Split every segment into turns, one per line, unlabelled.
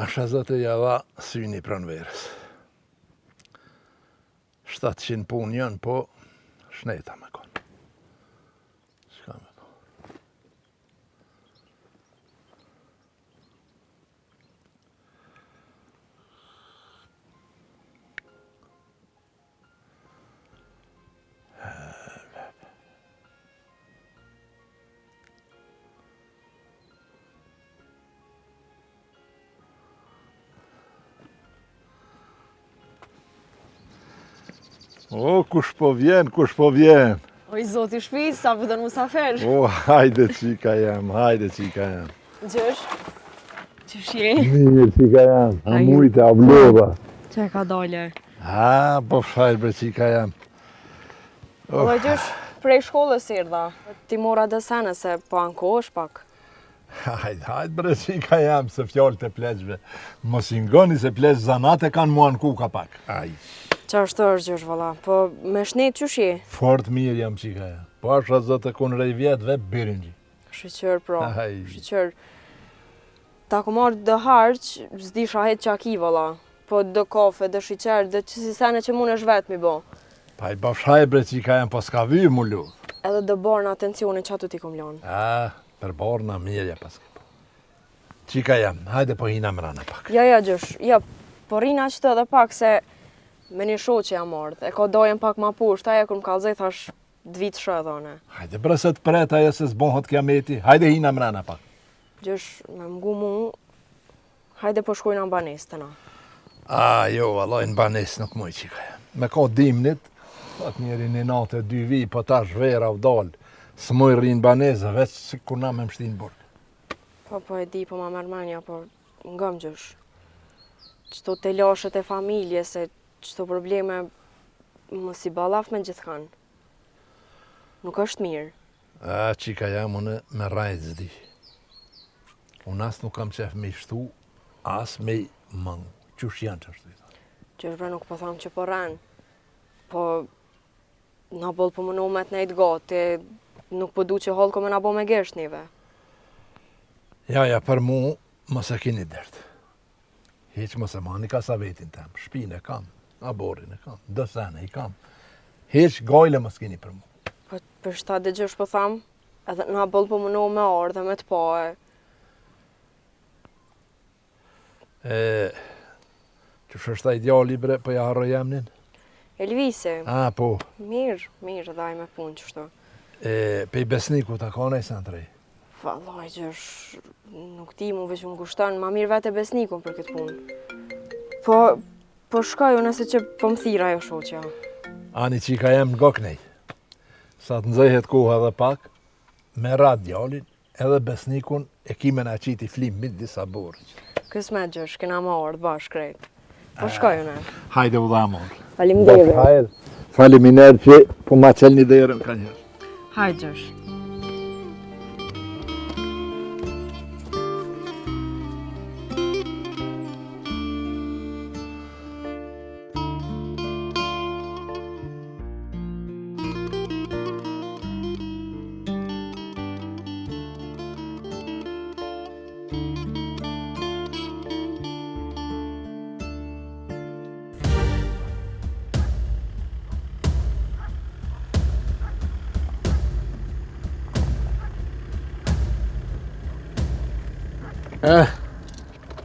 Asha zëtë java syni pranverës. 700 punë janë, po shneta me konë. Shka me konë. O, kush po vjen, kush po vjen.
Oj, zoti shpis, sa përdojnë musafer.
O, hajde qika jam, hajde qika jam.
Gjesh? Qësh je?
Mirë qika jam, a mujte, a vlova.
Që ka dole?
Ha, po fshajrë bre qika jam.
O, gjesh, prej shkollës sirda. Ti mora desene se po ankohesh pak.
Hajde bre qika jam, se fjallë të pleqve. Mos i ngoni se pleq zanate kanë mua në kuka pak. Aj.
Qa është gjesh, valla? Po me shnet qësh je?
Fort mirë jam qika jam. Po asha zëtë kun rej vjetëve birinji.
Shqyqër, pro.
Aj.
Shqyqër. Ta ku marrë dë harqë, zdi shahet qa ki, valla. Po dë kafe, dë shqyqer, dë qësi sene që mund është vetë mi bo.
Pa i bafshaj bre qika jam, po s'ka vyë mu lu.
Edhe dë barë në atencionin që atu ti kom lanë.
Per borna mirja pas këpo. Qika jam, hajde po hina mrana pak.
Ja, gjesh, ja, po rina qëtë edhe pak se me një shoqe jam ardhë. E ka dojen pak ma pusht, aja kër më kalzej thash dvitë shëdhone.
Hajde bre se të pret aja se s'bohët kiameti, hajde hina mrana pak.
Gjesh, me mgu mu, hajde po shkojnë në banes të na.
Jo, vallaj, në banes nuk muj qika jam. Me ka dimnit, pat njeri një natë e 2 vi, po tash vera u dalë. S'muj rrinë baneze, veç si kur na me mshtinë burg.
Po e di, po ma mërmenja, po nga më gjesh. Qëto të lashët e familje, se qëto probleme më si balaf me gjithkan. Nuk është mirë.
Qika jam, unë me rajt zdi. Unë as nuk kam qef me shtu, as me mëngu. Qush janë që është të i?
Gjesh bre nuk po thamë që po rrenë. Po na boll po më numet nejt gati, nuk po du që hallë ko me na bo me gesht njëve.
Ja, për mu, mos e kini dert. Heq mos e mani kasavetin tem, shpine kam, aborin e kam, dësene i kam. Heq gajle mos kini për mu.
Po për shta dhe gjesh po thamë, edhe na boll po më nu me ardhe me të pae.
Qësh është ta ideali bre, po ja harroj emnin?
Elvisi.
Po.
Mirë, dhaj me punë qështu.
Pe i besniku ta ka nej sentrej?
Vallaj, gjesh, nuk ti mu veç më gushtan, ma mirë vete besnikun për këtë punë. Po shkaj nëse që po më thira jo shoqja.
Ani qika jem në goknej. Sa të nxehet koha dhe pak, me ra djalin, edhe besnikun e kime na qiti flim mid disa borëq.
Kësmet gjesh, kena ma ardhë bashkë krejt. Po shkaj une.
Hajde u dha amor.
Faleminderit.
Faleminderit që po ma qelni derën ka njërë.
Hajde gjesh.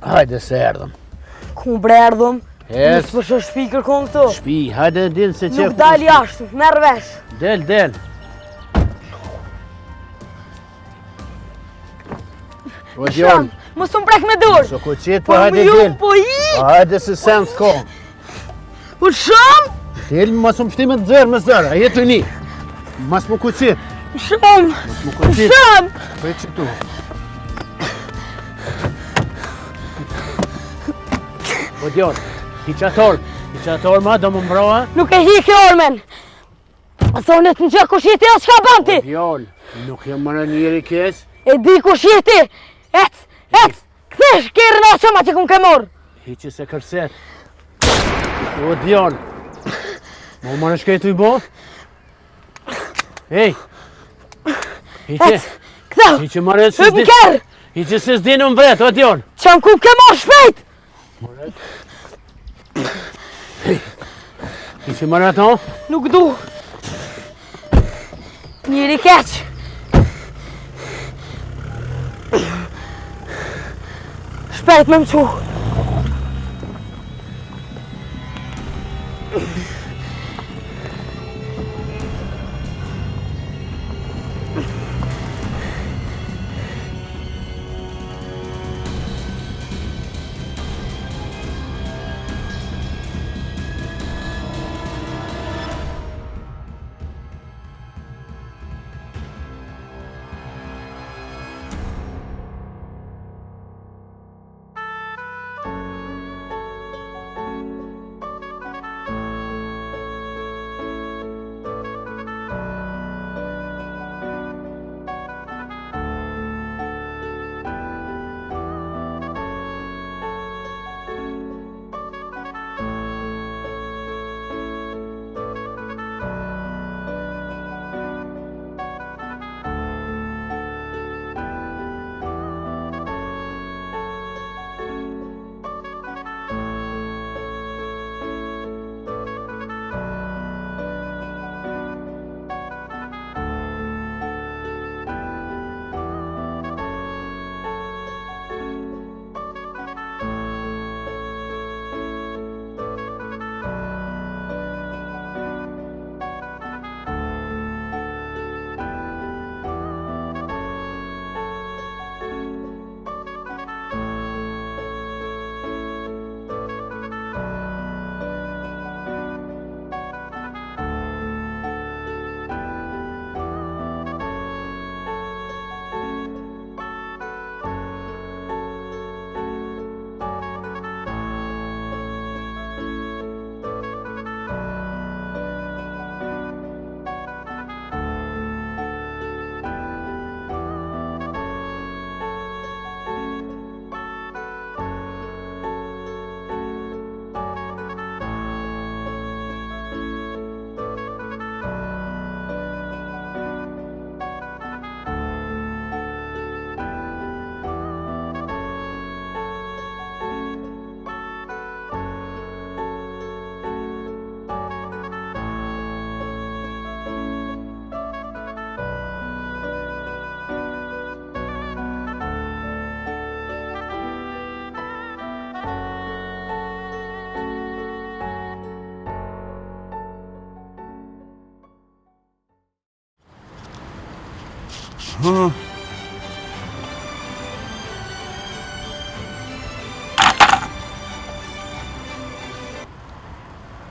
Hajde se erdhëm.
Ku bre erdhëm?
Ec.
Nësë përshë shpi kërkon këto.
Shpi, hajde del se qef.
Nuk dal jashtë, merë vesh.
Del. O djall,
Mos më prek me dorë.
so ko qetë,
Po
hajde
më ju,
del.
po i.
Hajde se sen s'ko.
U shumë,
Del, mas më shti me të zërë, me zërë, a jetu një. Mas më ku qetë.
shumë,
Mas më ku qetë.
shumë.
Po e qëtu. O djall, hiqator ma, do më mbroa.
Nuk e hi kjo ormen. A thonet në gjë kush jeti o s'ka banti.
Djall, nuk jam mëra njeri kes.
E di kush jeti. Ec, këthesh kërën a qëma që kum ke morë.
Hiqe se kërset. O djall, më mëra shketu i bo? Ej, hiqe.
Këthau,
Hiqe marrë
hyp në kërë.
I që se s'di në mbret, o Dion.
Që në ku ke marrë shpejt?
I që marrë ato?
Nuk du. Njëri keq. Shpejt me më qu.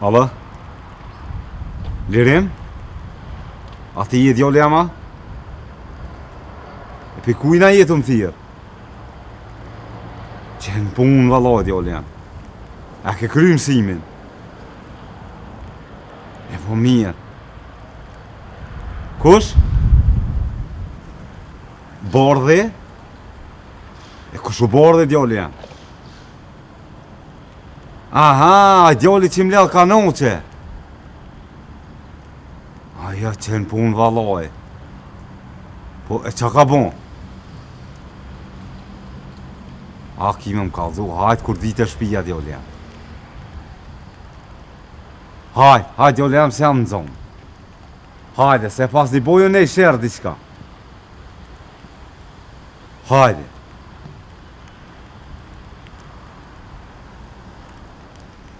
Alo? Lirim? A ti je djali ama? E pe kujna jetë më thirë? Që në punë valla djali jam. A ke kry mësimin? E po mirë. Kush? Bordhe? E kush u bordhe djali jam? Aha, djali që më lellë kanoqe. Aja që në punë valoj. Po, e qa ka bon? A, kime më kalzu, hajtë kur dite shpia djali jam. Hajtë djali jam se jam në zonë. Hajde, se pas një boju ne i shërë diqka. Hajde.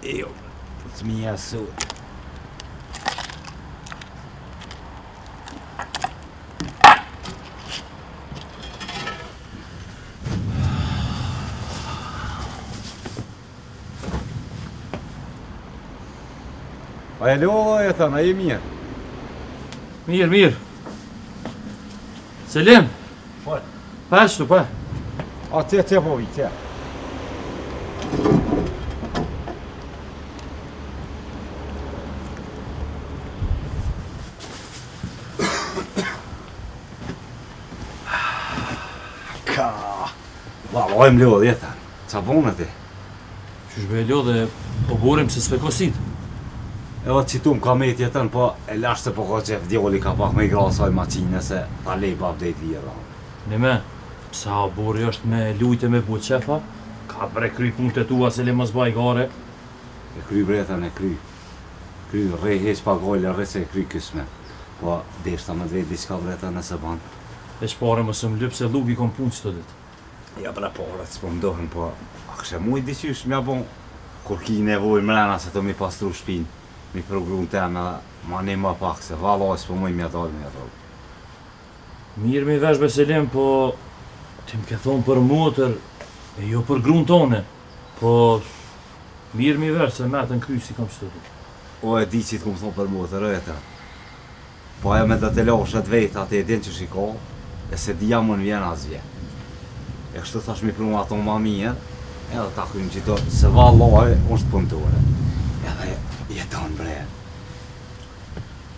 Jo, të mi jasu. Alo, e thënë, a i mirë?
Mirë. Selim.
Po.
Pa shtu, pa.
A, që po vi, që? Ka... Valoj më lodhë, jetën. Qa bonë ti?
Qysh be e lodhe, po burim se s'pe kosit.
Edhe që tu më ka met jetën, po e lash se po ka qef djoli ka pak me i grasaj maqine se ta lej pa update vjera.
Nime, Sa bori është me lujte me bu qefa, ka bre kry punë të tua se le mos baj gare.
E kry bretën e kry. Kry rrej heq pa gojle, rrej se e kry kësme. Po, deshta me drejt diçka bretën nëse ban.
Veç pare më së më lyp se lupi kom punë qëto dit.
Ja bre parat s'po mdohen, po a kështë mujt diqysh mja bon. Kur ki nevoj mrena se të mi pastru shpin, mi progrun teme, ma një më pak se valoj s'po muj mja dalë.
Mirë mi vesh Beselim, po ti më ke thonë për motër, e jo për grun tone. Po mirë mi vesh se me të në kry si kam qëto dit.
O e di që t'kum thonë për motër, ete. Po e me dhe të loshet vetë atë e din që shiko, e se dhja më në vjen as vjen. E kështu thash mi prunë ato ma mirë, edhe ta krym qito se valloj është punëtore. Edhe jeton bre.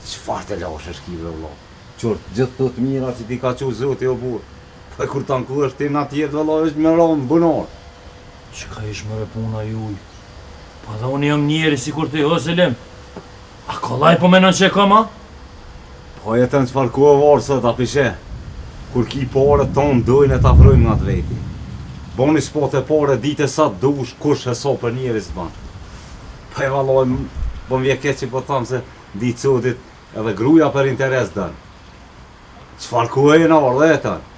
Çfarë të loshesh ki bre vëlla? Qort, gjithë të të mira që ti ka qu zoti o burë. Po e kur ta nkuhesh ti na tjetë vëlla është me ronë bunor.
Qka ish më repuna juj? Pa dhe unë jam njeri si kur ti, o Selim. A kollaj po menon që e kam, a?
Po jetën qëfar ku e varë sot apishe. Kur ki pare tonë dojnë e ta frojnë nga të veti. Boni spot e pare dite sa të dush kush e so për njeris të banë. Po e valoj, po m'vje keq që po thamë se di cotit edhe gruja për interes dënë. Qëfar ku e në orë dhe e tënë?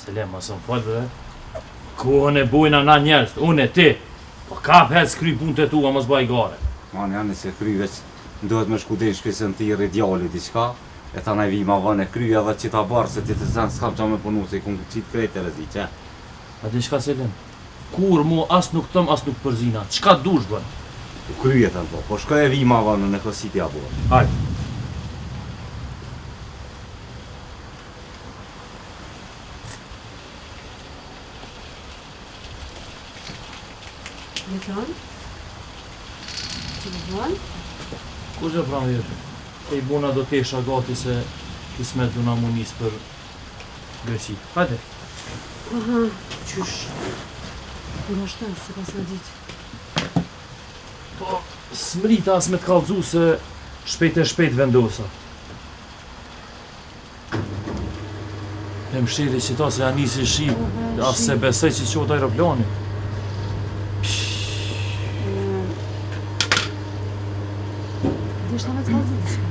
Selim, ma së më falë dhe. Kohën e bujna na njerës, unë e ti. Po kap hec kry punë të tua, mos baj gare.
Man janë se kry veç, ndohet me shkudin shpisën tiri djalli diqka, e ta najvi ma vën e kry edhe që ta barë se ti të zanë s'kam qa me punu se i kumë qitë krejtë e rezi, që?
A di shka Selim? Kur mu as nuk tëm, as nuk përzina. Qka dush bën?
U kryje të në po shkoj e vi ma vënë në kësit ja bërë.
Hajde.
Jeton? Që më thonë?
Ku që pranë vjetë? E i buna do t'esha gati se kismet du na munis për Greqi. Hajde.
Aha, qysh? Nga shtë, se pas në ditë.
Po, s'mrita as me t'kallëzu se shpejt e shpejt vendosa. E mshiri që ta se ja nisi shi, as se besej që qot aeroplani.
Deshta me të kalëzit të shka.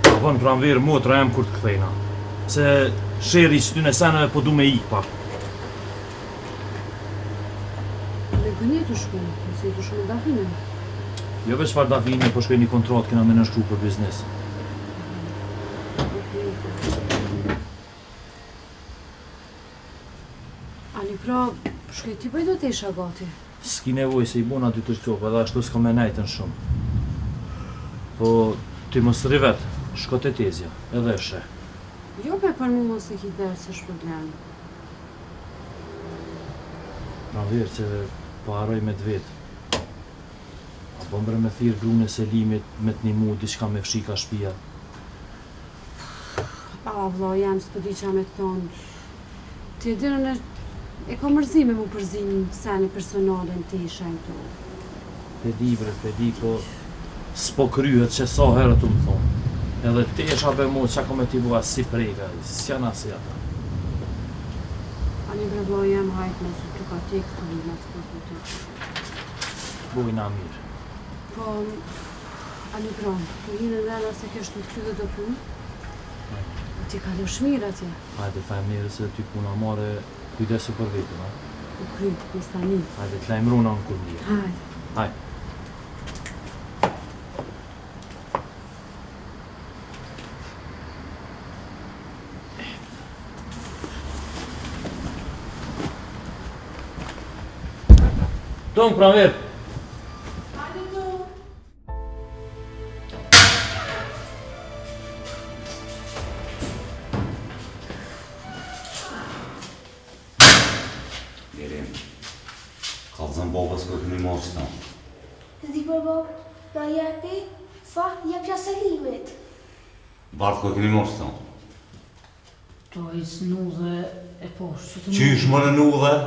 Pa vën pranverë motra em kur t'kthejna. Se sheri që ty në seneve po du me ik pak.
Me gënje të shku, nëse i të shumë dafinin.
Jo veç far dafini, po shkoj një kontratë kena me nëshkru për biznes.
Ani pra, shkoj ti për do të isha gati.
S'ki nevoj se i bona dy të shqopë, edhe ashtu s'ka me nejtën shumë. Po, ti mos rivet, shko të tezja, edhe she.
Jo pe për mu mos e ki dërë se shpërblen.
Pranverë që po haroj me t'vetë. A po mbre me thirë grune Selimit, me t'nimu, diçka me fshika shpia.
A vlla jam s'po di qa me të thonë. Ti e dirën e ka mërzime mu përzin sene personale në ti isha e to.
Pedi bre, pedi, po s'po kryhet që sa herë të më thonë. Edhe ti esha be mu që ako me t'i bua si prejka, s'jana si ata.
Ani bre vlla jam hajt nëse të ka ti këtë një nësë për të të.
Bujna mirë.
Po, ani pra, po hinë edhe nëse kështë të ty dhe do punë. Ti ka lësh mirë atje.
Hajde, thajmë njerë se ty puna mare kujdesu për vetën, ha?
U kryt, në stani.
Hajde, t'lajmëruna në kur mirë.
Hajde.
Hajde. Tonë, pranverë.
Mirim, kalzën babës këtë një mos të në.
Zdi për bab, na jepi, fa, jep qa Selimit.
Bartë këtë një mos të në.
To i s'nu dhe e poshtë që të
Qysh më në nu dhe?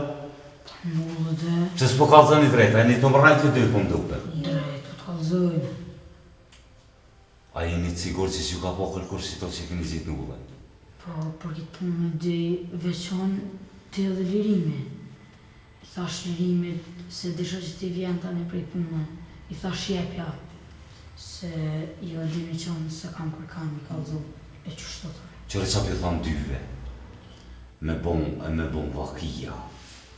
Nu dhe
Që s'po kalzën i drejta, e një të më rajtë të dy po më dupe.
drejt, po të kalzojnë.
A jeni të sigur që s'ju ka po kërkur si to që keni zhitë nu dhe?
Po, për këtë punë me dy veçon të edhe lirimi. I thash lirimit se disha që ti vjen tani prej punë. I thash jepja se i ordini qonë se kam kërkan mi kalzu e qështotër.
Qëre qa për thamë dyve, me bon vakia,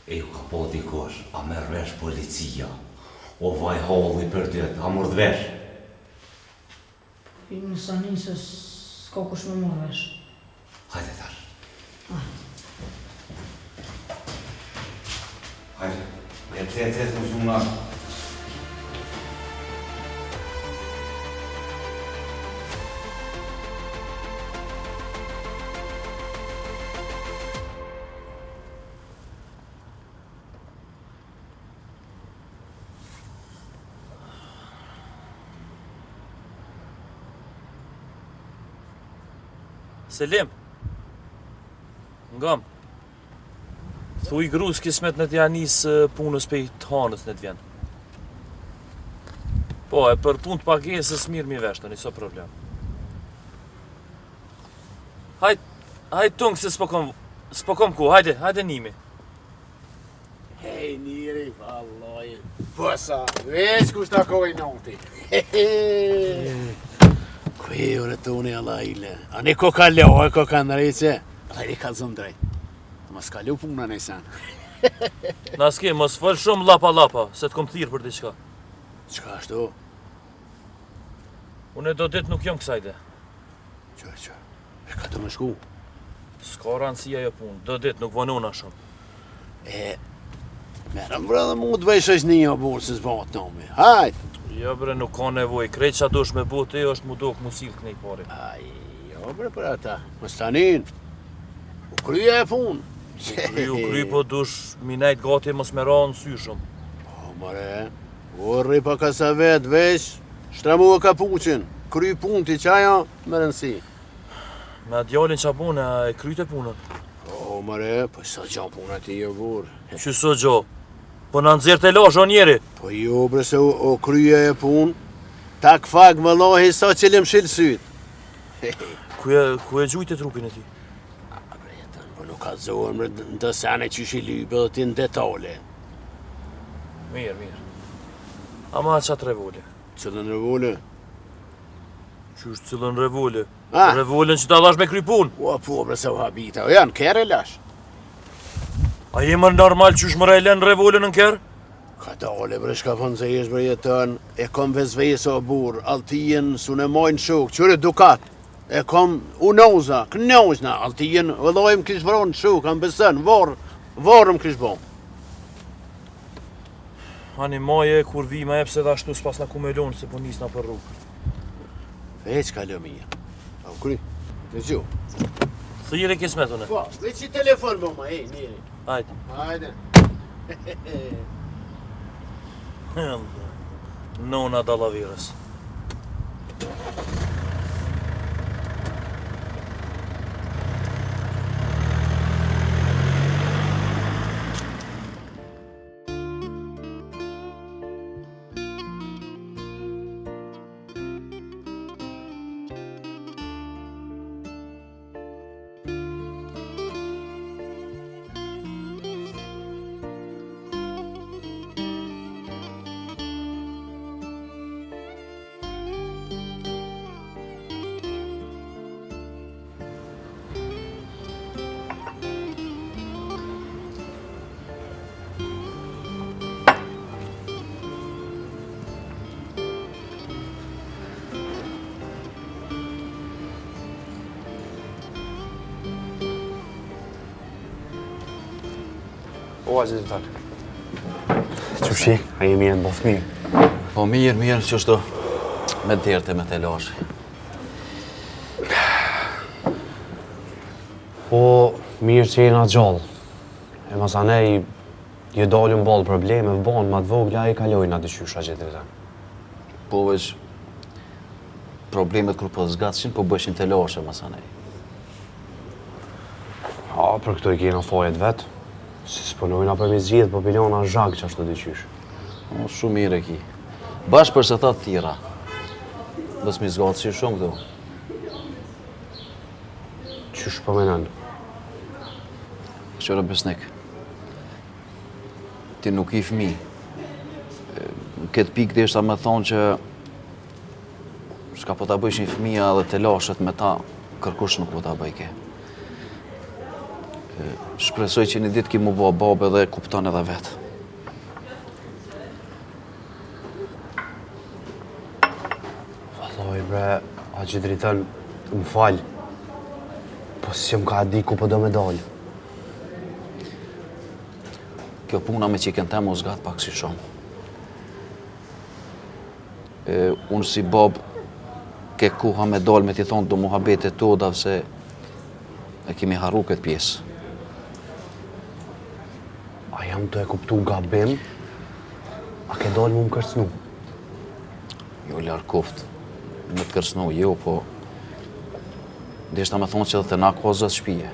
e ju ka po dikosh, a merr vesh policia, o vaj halli për tjetë, a mërë vesh.
I më sanin se s'ka kush me më vesh.
Hajde tash. Hajde, e më shumë nga.
Selim. Ngam. Thuj grus kismet në t'ja nisë punës pe i të hanës në t'vjen. Po, e për punë të pagesës mirë mi vesh, tani, so problem. Hajt tungë se s'po kom ku, hajde nimi.
Hej, njëri, valloj. Posa, veç kush takoj noti. Kujure tuni alla ile. Ani ko ka leo, e ko ka ndrejtse. Ajde ka zëm drejt. Ma s'ka leo puna në sen.
Na s'ke, mos fol shumë lapa, se t'kom thirë për diçka.
Qka ashtu?
Unë do ditë nuk jom kësajde.
Qo, e ka të më shku.
S'ka rëndësia jo punë, do ditë nuk vonona shumë.
Merëm bre dhe mu të bëj shoqnia burë se s'bat nomi. Hajt!
Jo bre, nuk ka nevoj, krejt qa dush me bote është mu dok mu silë kënej pari.
Aj, jo bre për ata, më stanin. U kryja e punë.
U kry po dush minajt gati mos me ra në sy shumë.
Po mare, urri pa ka sa vetë veç, shtramu e kapuqin. Kry punë ti qaja më rëndësi.
Me djallin qa bune, a e kryt e punën.
Po mare, po sa gjan puna ti jo burë.
Që so gjo? Po në nëzirë të lash, o njeri.
Po jo bre se o kryja e punë, tak fag më lohi sa që lem shilë sytë.
Ku e gjujt e trupin e ti?
Po nuk ka zohen bre në të sene që shi lybe dhe ti në detale.
Mirë. Ama qatë revole?
Cëllën revole?
Qysh cëllën revole?
Ah.
Revolen që ta lash me kry punë?
O po bre se u habita, o janë kere lash.
A jemër normal qysh më rejlen revolen në kërë?
Ka dale bre shka pënë se jesh bre jetën, e kom vezvese o burë, altijen su në mojnë shuk, qëre dukat, e kom unoza, knozna, altijen vëllojmë kish vronë shuk, kam besën, vorëm kish bon.
Hani maje kur vi ma epse dhe ashtu s'pas na ku me lonë se po nisna për rrugë.
Veç ka lë mija. Au kry, të gju.
Thire kismetune.
Po, veç i telefon bo ma, njeri.
Hajde.
Hajde.
Nona dalavirës.
O, a gjithë talë.
Qushi, a jemi e në both mirë?
Po mirë, që shto me derte me telashi.
Po, mirë që jena gjallë. E masanej, ju dalën balë probleme, vëbanë, ma të vogla i kalojnë atë qysha gjithë të
Po veç problemet kur po zgatshin, po bëshin telashe masanej.
A, për këto i kena fajet vetë. Si s'punojna për mi zgjidh, po pilona zhag që ashtu dyqysh.
O, shumë mirë e ki. Bash për se ta të tjera. Bës mi zgatë si shumë këto.
Qysh po menon?
Qëra besnik, ti nuk I fëmi. Në këtë pikë deshta me thonë që s'ka po ta bëjsh një fëmija dhe të lashet me ta, kërkush nuk po ta bëjke. Shpresoj që një ditë ki mu bo babë dhe kupton edhe vetë.
Valloj bre, Haxhi Dritan, më fal. Po si më ka di ku po do me dalë.
Kjo puna me qikën tem o zgat pak si shumë. Unë si babë, ke kuha me dalë me t'i thonë do muhabetet to, davse e kemi harru këtë pjesë.
A jam të e kuptu gabim? A ke dalë mu më kërcnu?
Jo, larë kuft. Më të kërcnu, jo, po... Deshta me thonë që dhe të na ka zët shpije.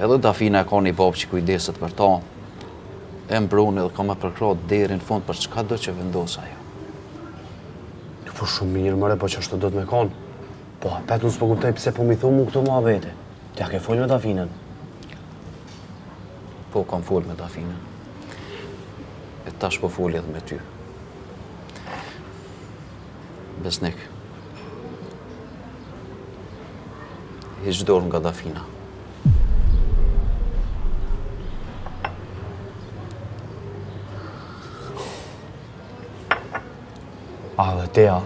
Edhe Dafina e ka një babë që kujdeset për ta. E mbrune dhe ka me përkrat deri në fund për çka do që vendosa ajo.
Po shumë mirë mëre, po që ashtu do të me konë. Po apet unë s'po kuptoj pse po mi thumë mu këto muhabete. Tja ke folë me Dafinën?
Po, kam folë me Dafinën. E tash po folë edhe me ty. Besnik. Hiq dorë nga Dafina.
A dhe teja?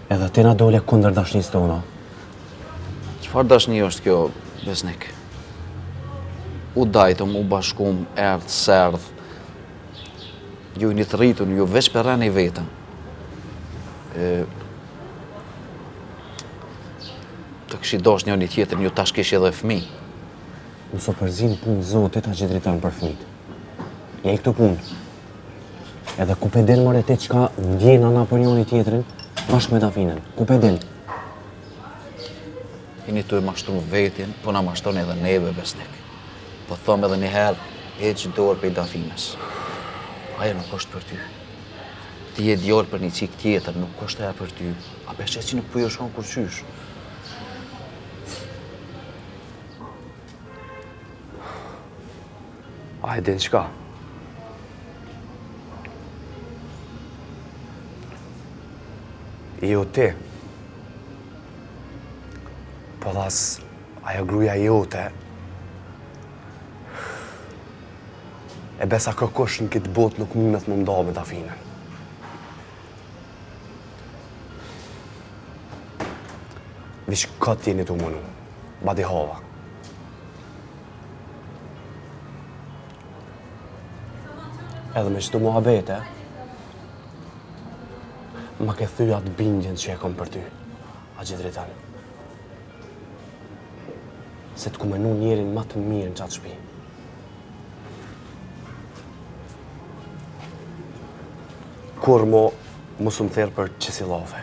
Edhe te na dole kundër dashnisë tona.
Çfarë dashni është kjo, Besnik? U dajtëm, u bashkum, erdh, serdh. Ju një të rritun, ju veç për rani vetën. Të këshi dash një tjetër, ju tash kish edhe fëmi.
Nëso përzim punë zotit Haxhi Dritan për fëmit. Ja I këtu punë. Edhe ku pe del mëre te qka ndjen ana për njëri tjetrin, bashkë me Dafinën. Ku pe del?
Jeni tu e mashtru vetin, po na mashton edhe neve, Besnik. Po thom edhe një herë, heq dorë prej Dafinës. Ajo nuk është për ty. Ti je djalë për një qik tjetër, nuk është ajo për ty. A beshe që nuk po jo shkon kur qysh.
A e din qka? Jo ti. Po dhas, ajo gruja jote, e besa kërkosh në këtë botë nuk mundet më mda me Dafinën. Vish këtë jeni të mënu, badi hava. Edhe me qëtu muhabete, ma ke thyë atë bindjen që e kom për ty, Haxhi Dritan. Se t'ku menu njerin ma të mirë në qatë shpi. Kur mo, mos më therë për qësillafe.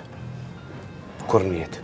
Kur njetë.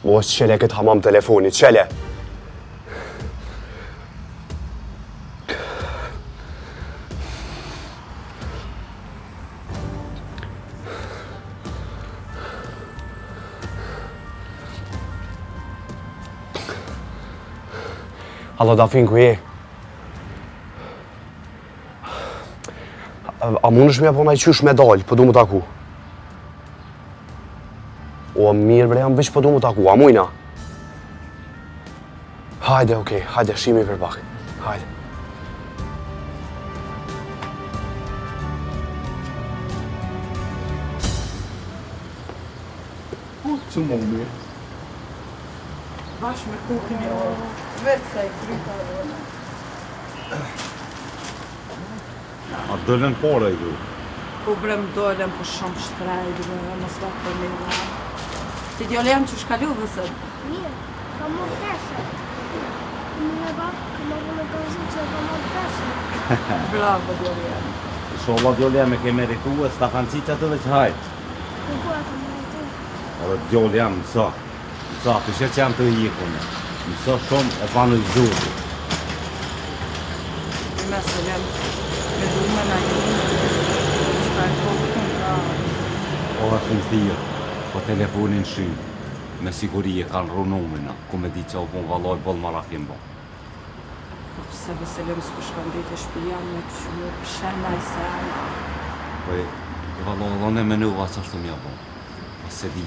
Mos qele këtë hamam telefonit, qele! Hallo Dafin, ku je? A mund është me japon ai qysh me dalë, po du mu taku? O, mirë bre, jam veç po du mu taku, a mujna? Hajde, okej, hajde, shimi për pak. Hajde.
Që mundi?
Bashkë me kukën e orë, vetë se e kryta orë.
A dëllën pore i du?
Po bre më dollën po shumë shtrajt, mos vakë për me. Ti djole jam që shkalu vësër?
Mirë, ka më peshe. Më ba, ka më vëllë gëzë që ka më peshe.
Bravo djole jam.
Sholla djole me ke meritu e s'ta kanë qitë atë dhe që hajtë.
Në kua ka meritu.
Edhe djole jam mësa. Mësa, pëshe që jam të ikune. Mësa shumë e panu i zhurë.
Me se jam me dume na një. Shka e kokën ka.
Ora të më thirë, po telefonin shymë. Me siguri e kanë runumina, ku me di që o pun valoj bëllë marakim bo.
Se Veselem s'po shkon dit e shpia me këqyë, pëshena i se anë.
Po e valoj e menuva që ashtu mja bo. E se di,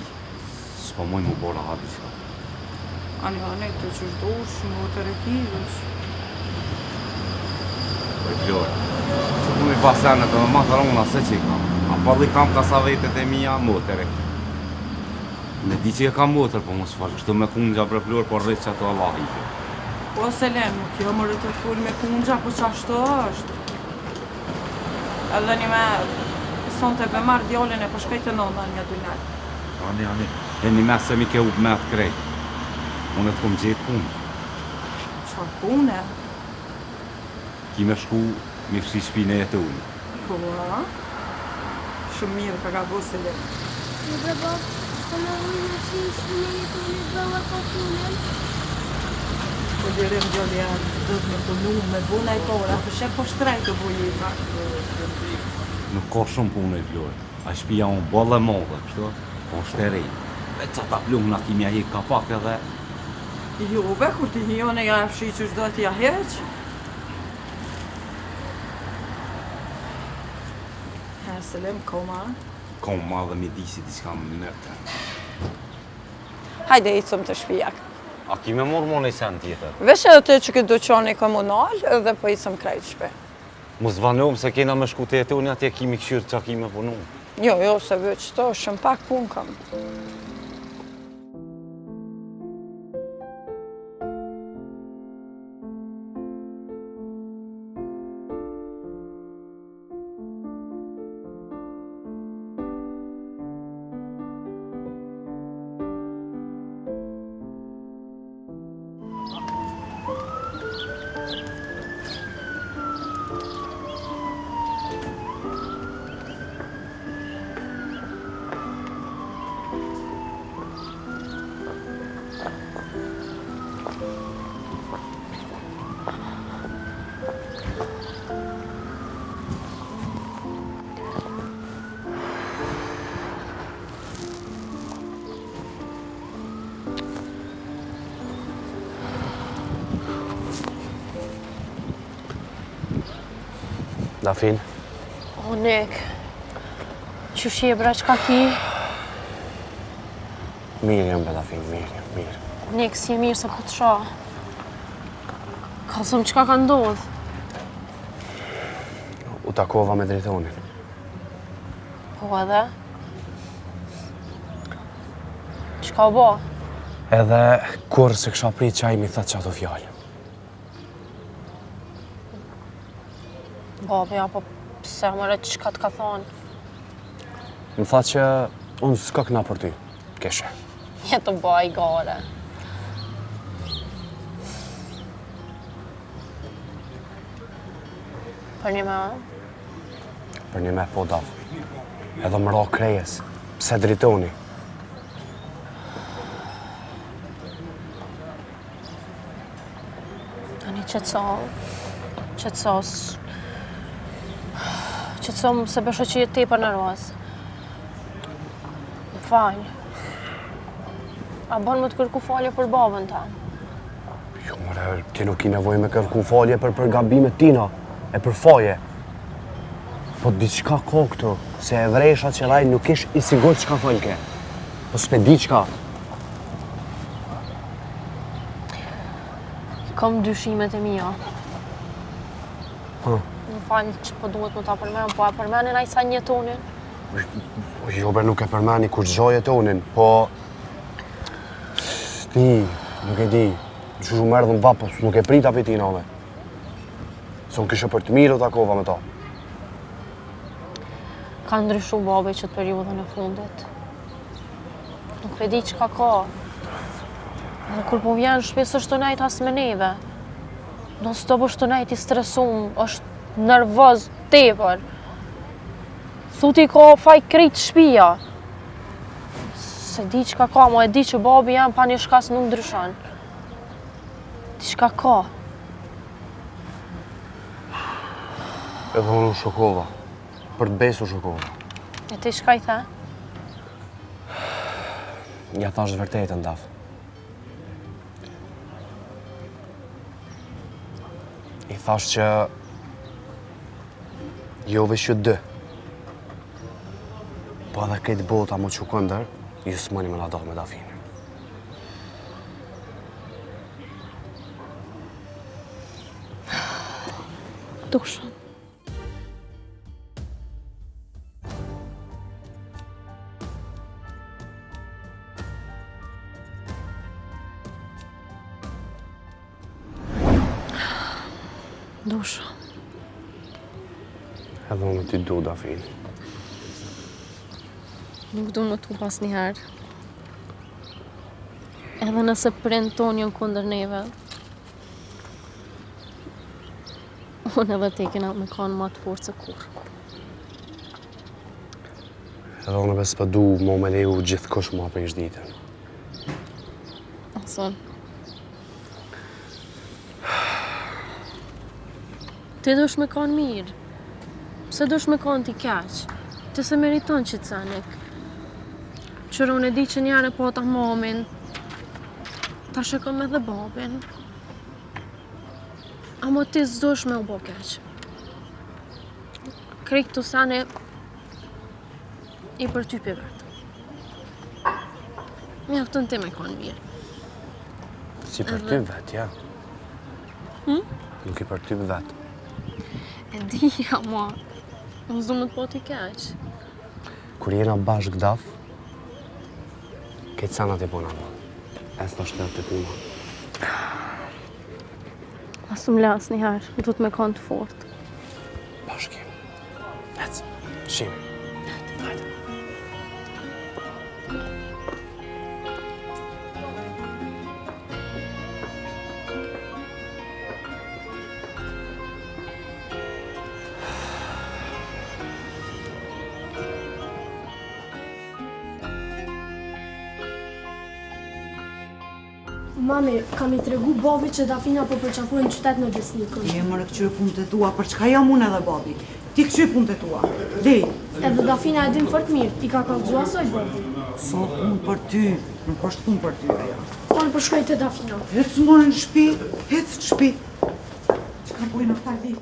s'po moj mu bora hadi shka.
Ane, të që shdosh, më të rekivish.
Po e Flore, që ku mi pasenet edhe ma të rona se që i kam. A palli kam kasavetet e mija, më të rekivë. Ne di që e kam motër, po mos falë, kështu me kungja bre Flore, po rrët që ato Allah i kjo.
Po Selem, kjo më rritë të full me kungja, po që ashtu është. Edhe një me, son të be marrë djallin e po shkajtë nënda një dunjat.
Ani, e një mes se mi ke u me atë krejt. Unë të kom gjetë punë.
Qfar pune?
Ki me shku, mi fshi shpine e të unë.
Po, a? Shumë mirë ka bo Selem.
Në bre bab, s'ka me ujë në shi shpine e të unë bëlla ka punën.
Po djerim gjallë janë, dhëtë me punu, me buna i tora, për shep po shtrajt të bujima.
Nuk ka shumë punë e Flore. A shpia unë bolle modhe, kështu? Po shterej. Veç që ta plungë na kimja hik ka pak edhe.
Jo, be, kur ti hione ja fshi që shdo t'ja heq. Selem, koma.
Koma dhe mi disi diçka më nëtë.
Hajde, icëm të shpijak.
A ki me morë moni sen tjetër?
Vesh edhe të që këtë doqoni komunal dhe po icëm krejt shpe.
Mos vanëm se kena me shku të jetë unë atje kimi këshyrë që ki me punu.
Jo, se veç to, shumë pak pun kam.
Dafin?
O, Nik, që shje bre, qka ki?
Mirë jam be Dafin, mirë.
Nik, si e mirë se po të sha. Kalësëm qka ka ndodh?
U takova me drejtonin.
Po edhe? Qka u bo?
Edhe kur se kësha prit që a i mi thët që ato fjallë.
Babi, apo pse mëre qka t'ka thonë?
Më tha që unë s'ka këna për ty, keshe.
Jetë të baj gare. Për një me?
Për një me po daf. Edhe më ra krejes, pse dritoni.
Ani qëtësom se besho që jetë tepër nervoz. Më falj. A bon më të kërku falje për babën ta?
Jo, mëre, ti nuk i nevoj me kërku falje për gabimet tina, e për faje. Po diçka ko këtu, se e vresha që raj nuk ish i sigur çka folke. Po s'pe di çka.
Kam dyshimet e mia. Më falë që po duhet më ta përmend, po a përmenin ai sa njetonin?
Jo, bre, nuk e përmeni kur gjoj jetonin, po... Ti, nuk e di, që shumë erdhën va, po nuk e prit apetin ove. Se unë kishe për të mirë të takova me ta.
Ka ndryshu babi që të periudhën e fundit. Nuk e di çka ka. Dhe kur po vjen shpes është të nejt as me neve. Non stop është të nejt i stresum, është nervoz tepër. Thuti ka faj krejt shpia. Se di çka ka, mo e di që babi jam pa një shkas nuk ndryshon. Di çka ka.
Edhe unë u shokova. Për të besu shokova.
E ti çka i the?
Ja thash vërtetën, Daf. I thash që... Jo veç ju dë. Po edhe këtë bota mu që këndër, ju s'mani me la dohë me Dafin.
Dushën. Dushën.
Edhe unë ty du, Dafin.
Nuk du më tu pas njëherë. Edhe nëse prind tonë jënë kundër neve. Unë edhe ti kena me kanë ma të forë se kur.
Edhe unë bes për du mo me leju gjithë kush ma për ishtë ditën.
Ason. Ti dush me kanë mirë. Pse dush me kanë ti keq? Ti se meriton që të sanik. Qërë unë e di që njëre po ta mamin, ta shekon me dhe babin. Amo ti s'dush me u bo keq. Krejt të sane i për ty për vetë. Mjaftën ti me kanë mirë.
Si për ty vetë, ja. Nuk i për ty vetë.
E di, ama, unë s'du më të po t'i keq.
Kur jena bashkë Daf, këtë sanat e bona më. Es të shtërë të puna.
Asu më las njëherë, du të me kanë të fort.
Bashkim. Ecë, shimi. Hajde.
Mami, kam i tregu babi që Dafina po përqafojnë në qytet në Besnikën.
Je mërë këqyre punët e tua, për çka jam unë edhe babi? Ti këqyre punët e tua, lej.
Edhe Dafina e din fort mirë, i ka kallëzua soj babi.
Sa punë për ty, nuk është punë për ty ajo.
Unë po shkoj te Dafina.
Hecë morë në shtëpi, hecë në shtëpi. Çka bojnë këta lej?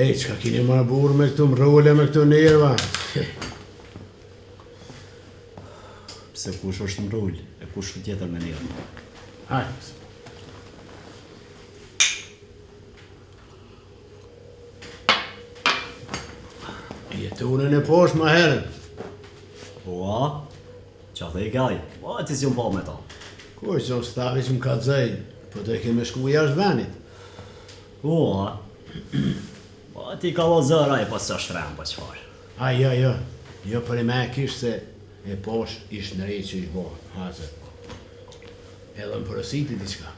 Ej, qka kini marrë burë me këtu mrole me këtu njerëva?
Pse kush është mrull, e kush tjetër me njerë.
Hajde. Jetunën e poshtë ma herën.
Ua, qa dhe i gaj, ti si unë pa me ta.
Kuj që unë stavi që më ka dzej, po të keme shku jashtë venit.
Ua, ti ka lo zëra i pas së shtrem për qëfar.
Jo për i me kishë se e poshtë ishtë në rejtë që ishtë bo, haze. Edhe më përësiti diçka.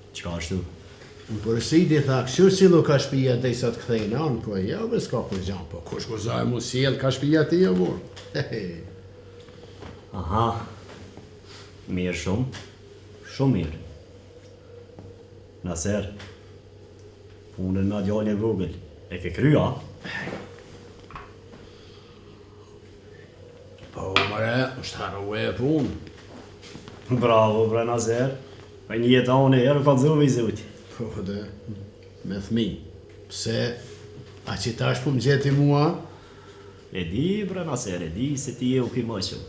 Qka është tu?
Më përësiti tha, këshur silu ka shpija dhe i sa të kthejnë anë, po e jo s'ka për gjanë, po kush gozaj mu siel ka shpija ti jo burë.
Aha, mirë shumë, shumë mirë. Naser, punën me djalin e vogël, e ke krya?
Po, mare, është harru e punë.
Bravo, bre Naser. Me një jetë anë e herë ka zove i zoti.
Po, dhe, me thmi. Pse, a që tash po më gjeti mua?
E di, bre Naser, e di se ti e u ki më shumë.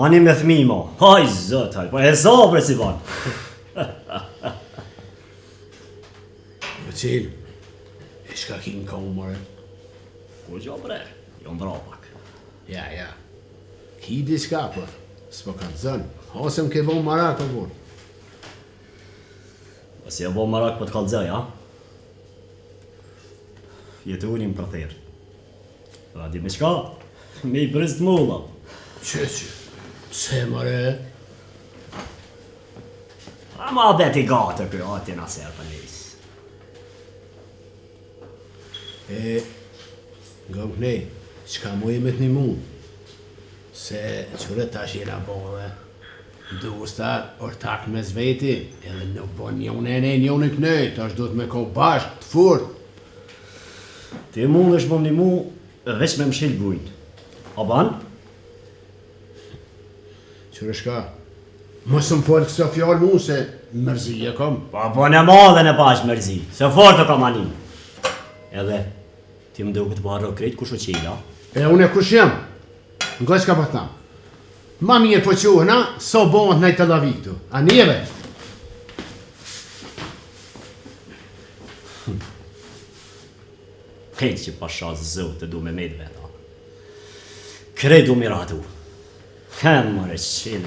Ani me thmi, ma. Haj, zot, haj, po e zabre si ban.
Vëqil, e shka ki në kamu, mare?
Ku gjo, bre? Jo mbra pak.
Ja. Ki di shka, po. S'po ka të zënë. Hasëm ke bo marak, o burë.
Si e bo marak po të kalzaj, ha? Jetu unim për thirë. A di me shka? Me i prist mulla.
Që? Se, mare?
A ma beti gata kërë ati Naser për njës.
Ngëm kënej, qka mu e me të një mund? Se qëre tash jena bove, dusta ortak me zveti, edhe nuk bo njone e njone kënej, tash do të me ko bashk, të furt.
Ti mund është më një mu, veç me më shil gujnë. A ban?
Qëre shka? Mos më folë kësa fjallë mu se mërzi e kom.
Po në madhe në pash mërzi, se fort të kam anin. Edhe, ti më duke të barro krejt kush o qila.
E unë e kush jam? Nga që ka pa thamë? Ma mirë po qohëna, so bëhet nëjtë të lavi këtu. A njeve?
Krejt që pasha zot të du me med veta. Krejt du miratu. Më rëshqil.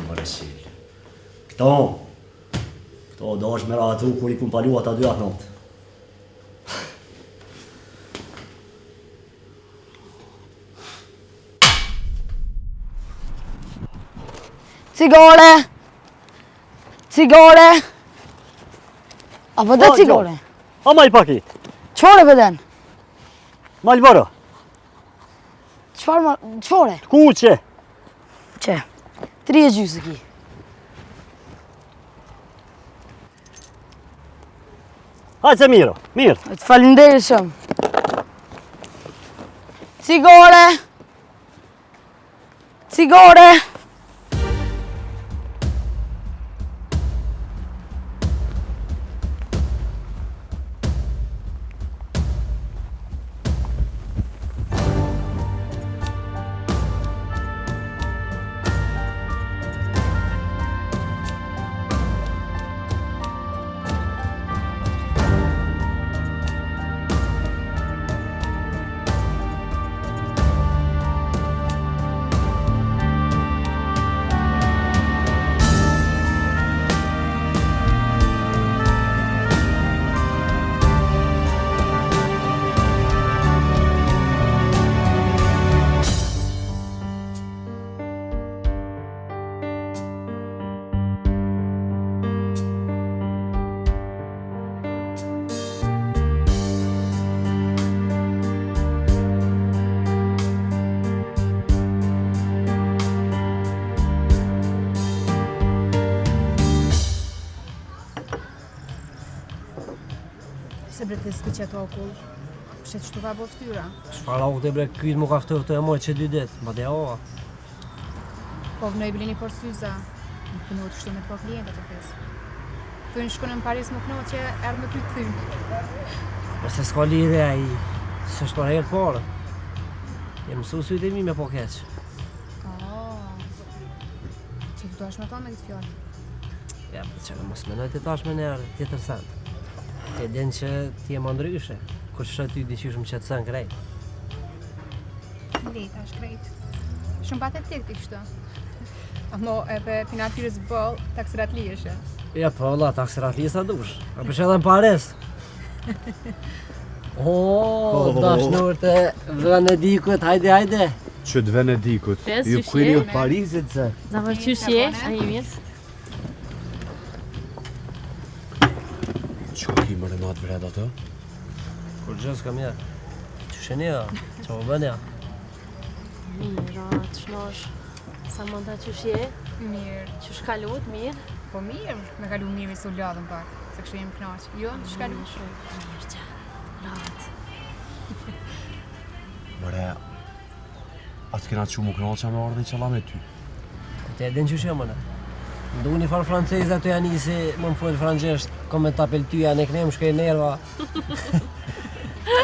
Këto dash miratu kur i kun palu ata dy atë notë.
Cigare! Apo dhe cigare?
A ma i pakit?
Qfare pëden?
Malboro.
Qfare?
Ku që?
Që? 3 gjysë ki.
Hajtë se mirë.
Të falimderit shumë. Cigare!
Se bre të s'ke qeto akull, pshet qëtu ka bo ftyra.
Çfarë u bre kyt mu ka ftoftë e moj që 2 ditë, ma dhe ova.
Po vënoj blini për syza, nuk pënohet kështu me të po klientët të fesë. Thujnë shkone në Paris nuk nëhet që erdë me ty këthynë.
Përse s'ka lidhe ai, s'është për herë të parë. Jem mësu sytë e mi me po keq.
Që të duash me thonë me këtë fjallë?
Ja, për që mos menoj të tash me njerë tjetër sent. E din që ti e më ndryshe, kur që ty diqysh më qetësën krejt.
Leta është krejt. Shumë patetik t'i kështu. Amo edhe pinatyrës bëll, taksirat lieshe.
Ja, po, la, taksirat li sa dush. A përshë edhe në Paris. Dashnur të Venedikut, hajde.
Që të Venedikut? Ju kujni u Parisit, se?
Zavër qëshje, a i mirë.
Që ki mërë matë vred ato?
Kur gjës kam ja. Qëshë një, që më bënja?
Mirë, të shnosh. Sa më nda qëshje?
Mirë.
Qësh kalut, mirë.
Po mirë, me kalu mirë su ladhën pak, se kështë jem knaq. Jo, shka lu?
Mirë që, ladhët.
Mëre, atë kena që mu knoqa me ardhe qëlla me ty.
Te e din që shemë, mëne. Ndu një farë francez ato janë nisi, më më folë francesht, kom me tapel tyja, ne këne më shkej nerva.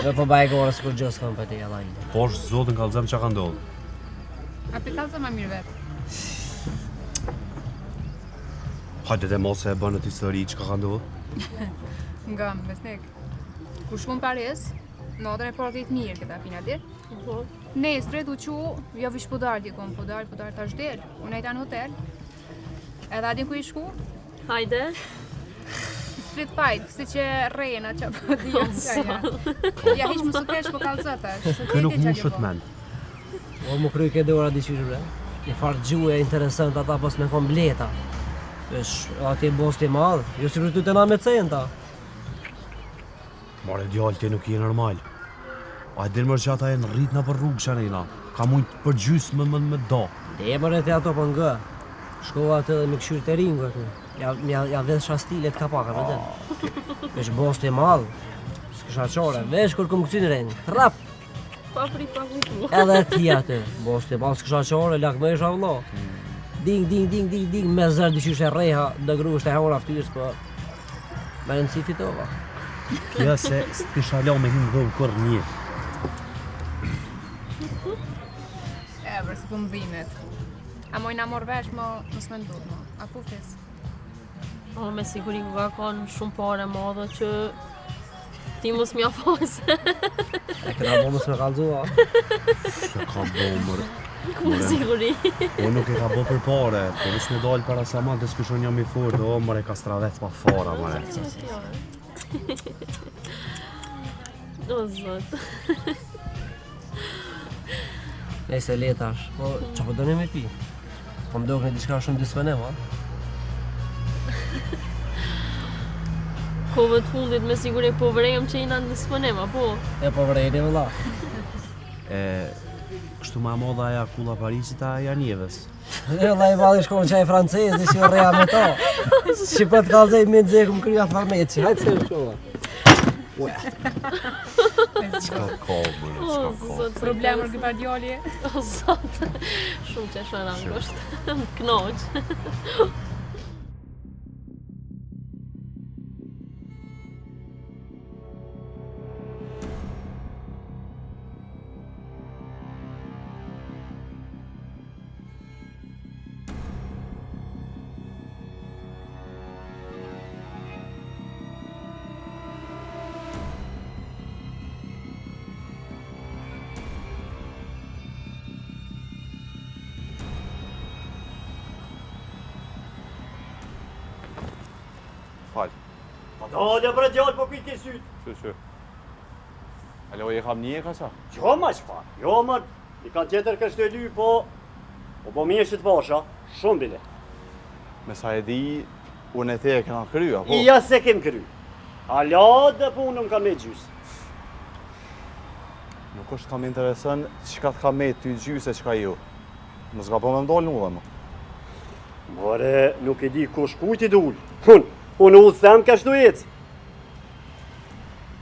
Dhe po bajë gorës kur gjosë kom për te jalla ide.
Po është zotën kalzem që ka ndodhë.
A pe kalza ma mirë vetë.
Hajde dhe mos e bënë të histori që ka ndodhë.
Nga, besnik. Kur shku në Paris, natën e partit mirë këta pina dirë. Nestre du që, jo vish podar dikon, podar tash del. Unë e ta në hotel. Edhe adin ku i shku?
Hajde.
Street fight, si që rejna që po dhja qaja. Ja hiq më sukesh po kalzata.
Kë nuk mu shët men.
O më kryj ke dora di qysh bre. Një farë gjuje interesant ata pas me kon bleta. Vesh, ati e bosti madhë, jo si rritu të na me centa.
Mare djallë, ti nuk je normal. A e dirë mërë që ata e në rrit në për rrugë që nejna. Ka mujtë për gjysë me do.
Dhe mërë te ato për ngë. Shkova atë dhe me këshyrë të ringu atë. Ja vedh shastilet ka paka, vete. Vesh bosti madhë. S'kisha qore, vesh kur këm këcyn rejnë. Rap!
Papri.
Edhe ti atë. Bosti madhë s'kisha qore, lak me isha vlo. Ding, me zërë dyqysh e reha, dë gru është e haur aftyrës, po... Me rëndësi fitova.
Kja se s'kisha lau me himë dhëmë kërë një.
Ever, si për mdhimet. A mojna mor vesh, mo, mos me ndodh, mo. A ku fes?
O, me siguri ku ka konë shumë pare madhe që... Ti mos m'ja fosë.
E këna bo mos me kalzua.
Se ka bo mërë.
Ku me siguri.
O nuk e ka bo për pare, po nësh me dalë para sa ma dhe s'kushon jam i fort, o mërë e ka stravec pa fara, mërë.
O, zot.
Nejse letash, po që po doni me pi? Po më doke në diçka shumë disponem, a?
Kove të fundit me siguri po vrejëm që jina në disponem, apo?
E po vrejni vëlla.
Kështu ma moda aja kulla Parisit a Janjevës.
Dhe vëlla i valli shkonë qaj francez dhe që reja me to. Që po të kalzej me të zekum kryja farmeci, hajtë se shkolla.
Qka ka, bërë, qka ka.
Problemër këpa djali.
O, zot. Shumë që shë rangosht. Më knoq.
Falë.
Pa dalë bre djallë po piti sytë.
Që. Alo, e kam një e ka sa?
Jo ma qëfar, jo ma, i ka tjetër kështë e ly, po mirë që të pasha, shumë bile.
Me sa e di, unë e te e këna kry, apo?
Ija se kem kry. A la dhe punëm ka me gjysë.
Nuk është kam interesën qka të ka me ty gjysë e qka ju. Më s'ka po me mdollë në dhe më.
More, nuk e di kush kujt i dull. Unë ullë them ka shtu jetës.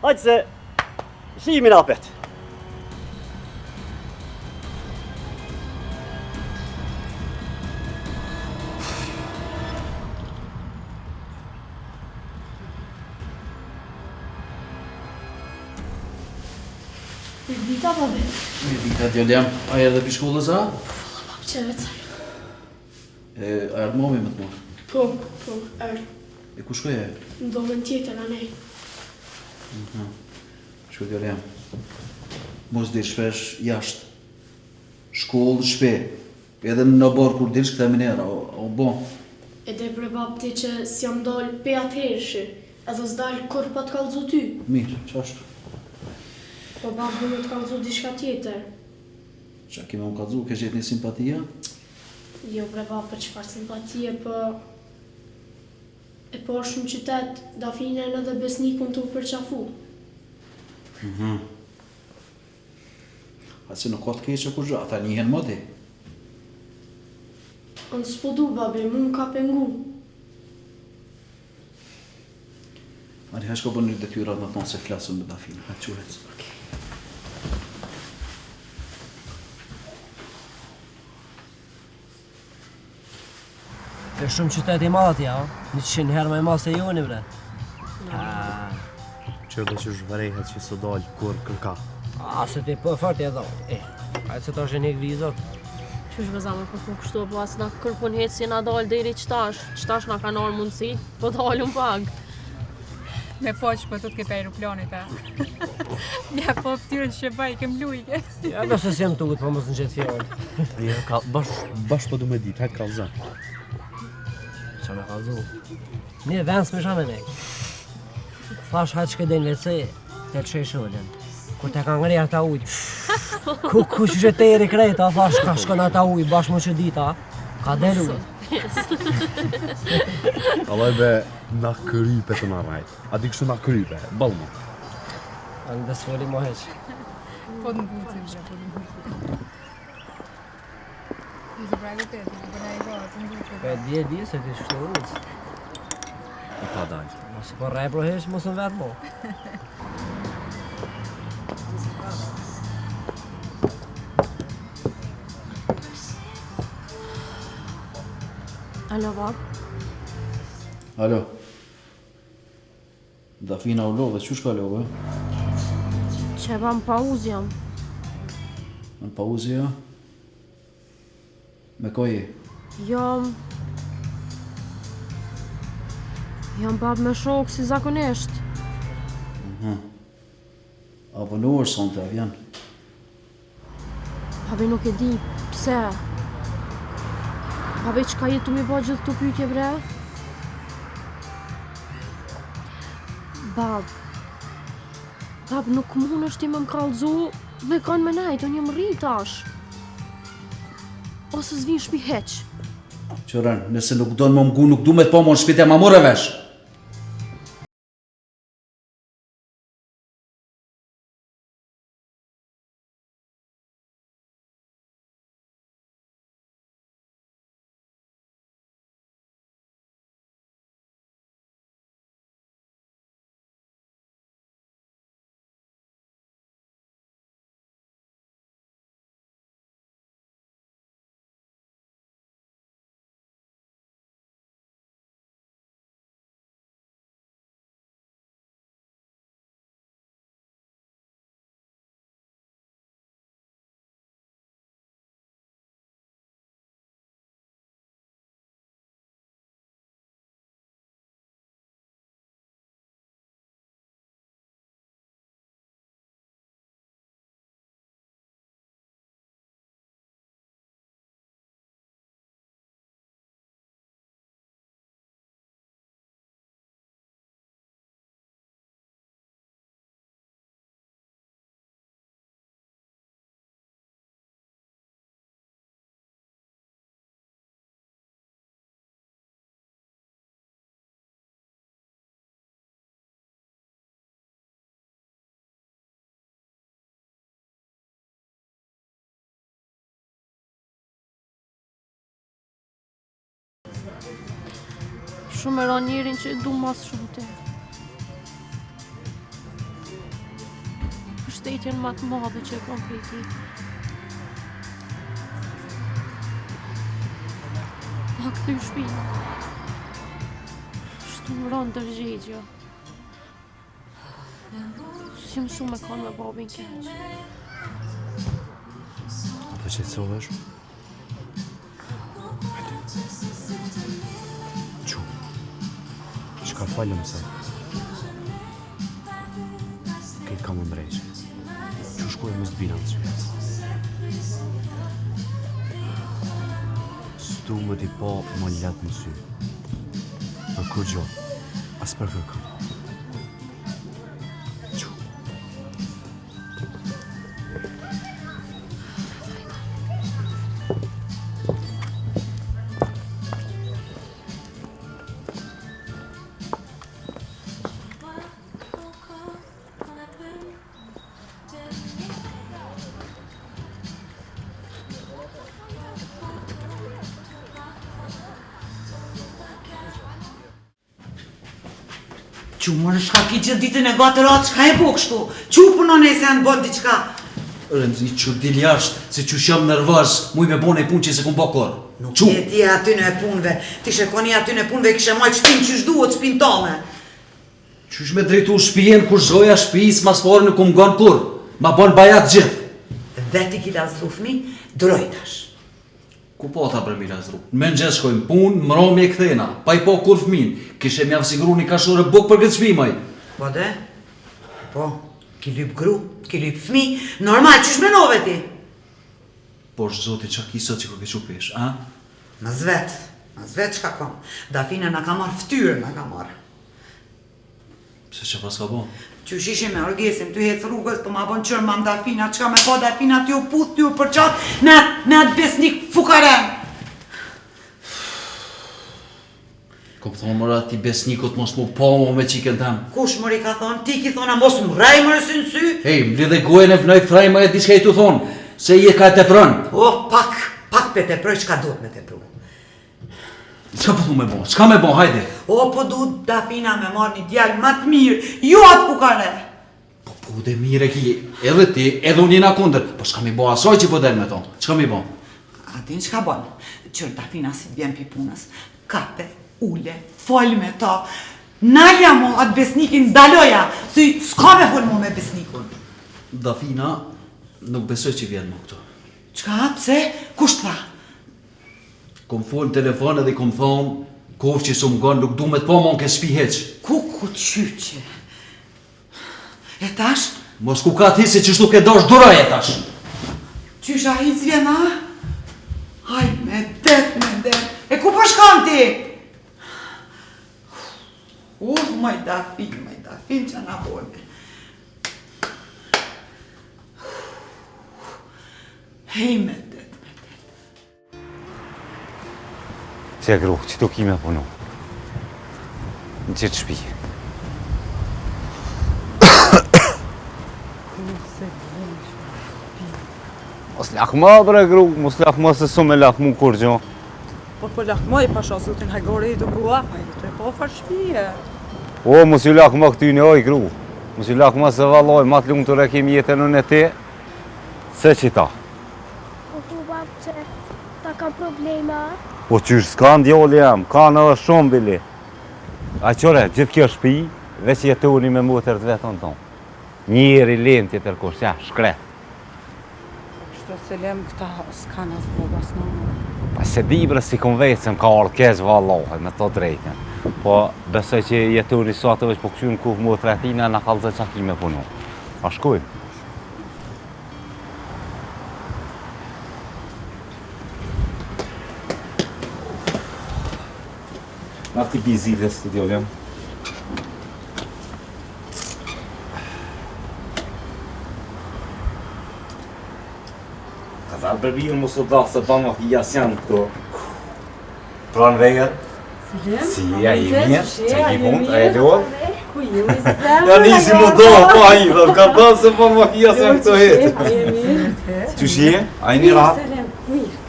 Hajtë se, shimin apet.
Dita, babi.
Dita djallem, a edhe për shkollës a?
Që vetë.
A erdë momi më të morë?
Po, erdë.
E ku shkoj e?
Në domën tjetër, anej.
Shkoj djallem. Mos dirë shpesh jashtë. Shkollë, shpe. Edhe në barë kur dirë shkëta minera, o bon.
Edhe bre bab ti që s'jam dalë pe atëherëshë, edhe s'dalë kur pa të kalzu ty.
Mirë, qashtu.
Po babu me të kalzu diçka tjetër.
Qa kime më kalzu, ke gjetë një simpatia?
Jo bre bab për qëfar simpatie, për... E po është në qytet, Dafinen edhe besnikun të u përqafu.
A se nuk ka të keqe kur gja, ata njihen më di.
Unë s'po du, babi, mu më ka pengu.
Ali, ha shko bën një detyrat më thonë se flasën me Dafinë. Ha të quhet.
E shumë qytet i madh atje, 100 herë më i madh se joni, bre.
Që do që shvrehet që së dalë kur kërka.
Se ti po fort e dhon. Ai se tash e nik vizor.
Qysh me zamë për punë kështu, po as na kërkon hec si na dalë deri qtash na kanë orë mundësi, po dalëm pag.
Me poq për të këtë aeroplanit, a? Ja, po ftyrën që baj, kem lujke.
Ja, nëse s'jem tugut, po mos në gjithë fjallë.
Ja, bash po du me ditë, hajtë kalza.
Qa me kalzu? Një vens me shame nek. Thash hajtë që këdejnë lece, te të shej shullin. Kur te ka ngri ata ujt. Ku që që te i rikrejta, thash ka shkon ata ujt, bash më që dita, ka del ujt.
Allah be, na krype të na rajt. A di kështu na krype, balma.
A në desfoli mo heq.
Po të mbucim, bre, po të mbucim. Nëse pra e vërtet, të bëna i gara, të mbucim.
Pe di se ti shtu ullës.
I pa dalë.
Mos i po rej pro heq, mos në vetë mo.
Alo, bab?
Alo. Dafina u lodhe, që shka lodhe?
Që vam pauzë jam.
Në pauzë ja? Me ko je?
Jam bab me shok si zakonisht.
A vëlluar son të avjan?
Babi nuk e di, pse? Babi, qka jetu mi bo gjithë të pytje, bre? Bab, nuk mund është ti më kallëzu me kanë me najtë, unë jem rritash. Ose s'vin shpi heq.
Qëren, nëse nuk do në më mgu, nuk du me të po më në shpite, ma mure vesh.
Shumë e ra njerin që e du mas shumë te. Përshtetjen ma të madhe që e kam prej ti. Ma këthy shpinë. Shtu më ranë dërgjegja. Si mësu me kanë me babin keq.
Apo që të sovesh? Ka falëm se këtë kam më mbrejqë. Që shkoj më zbina të syret. Stu më t'i po më letë në sy. Për kur gjo, as për kërkëm.
Që mërë shka ki gjithë ditën e gatërat, shka e po kështu? Që punon e se në bën diqka?
Remzi, që dil jashtë, se që shem nervaz, muj me bone e pun që se kum bakor.
Nuk e ti aty në punve, ti shekoni aty në punve, kishe majtë shpinë që shduhet shpinë tome.
Qysh me drejtu shpijen, kur zhoja shpijis, mas farë në kum gën kur, ma bon bajat gjithë.
Dhe ti ki lazrufni, drojtash.
Ku po ta bre mi lazru? Në mëngjes shkojmë pun, mromi e kthena, pa i po kur fmin, kishe mjavë siguru një kashore buk për këtë shpimaj.
Po dhe? Po, ki lyp gru, ki lyp fmi, normal, qysh menove ti?
Po është zoti qa kisot që kërke pesh, a?
Në zvet qka kom. Dafina na ka marrë ftyrë, na ka marrë.
Pse që pas ka bo?
Qysh ishe me orgesim, ty hec rrugës, po ma bon qërë mam Dafina, qka me po Dafina ty u put, ty u përqat, me atë besnik fukaren.
Kom thonë mëra ti besnikot mos mu po mu me qiken tam.
Kush mëri ka thonë, ti ki thona mos më raj mërë sy në sy?
Hej, mli dhe gojen e vnoj fraj më e diska i tu thonë, se i e ka te prën.
O, pak pe te prën, qka duhet me te prën?
Qka po thu me bo? Qka me bo, hajde?
O, po du Dafina me marrë një djallë më të mirë, ju atë fukare.
Po dhe mire ki, edhe ti, edhe unë jena kunder. Po qka mi bo asoj që po del me tonë? Qka mi bo?
A din qka bon? Qërë Dafina si t'vjen pi punës. Kape, ule, fol me ta. Nalja mo atë besnikin daloja. Thuj, s'ka me fol mo me besnikun.
Dafina nuk besoj që vjen mo këtu.
Qka? Pse? Kusht tha?
Kom fol në telefon edhe kom thonë, kofë që su më gonë nuk du me të po mon ke shpi heq.
Ku qyqe? E tash?
Mos ku ka ti se që shtu ke dosh duraj e tash.
Qysha hic vjen, a? Haj, me det. E ku po shkon ti? Maj Dafin që na bojme. Hej, me det.
Që e gru, që tu kime punu? Në qëtë shpi. Mos lakma, bre gru, mos lakma se su me lakmu kur gjo.
Po lakma i pasha zotin hajgore i do grua, hajde të e po farë shpije.
O, mos ju lakma këtyne, oj gru. Mos ju lakma se valoj, mat lungë të rekim jetën në te, se qita.
Po ku babë që ta ka problema?
Po qysh s'ka ndjolli jam, ka në shumë bili. A qore, gjithë kjo shpi, veç jetoni me motër të vetën tonë. Njëri len tjetër kush, ja, shkret.
Shto se lem këta s'ka në zbobas në më.
Pa se di bre si kom vetë se m'ka orë kesh vallohet me të drejten. Po besoj që jetoni sot veç po këqynë kuf motër e tina në kalëzë që aki me punu. A shkuj? Në ti bizide së të djolem. Ka dalë berbirë mu së dalë se ba ma hija s'janë këto. Pranë vejet. Si, a i mirë, që i punë, a e lorë.
Ku ju i zemë?
Ja nisi mu do, pa i dhe, ka dalë se ba ma hija s'janë këto hetë.
A i mirë.
Qysh je? A i një ratë?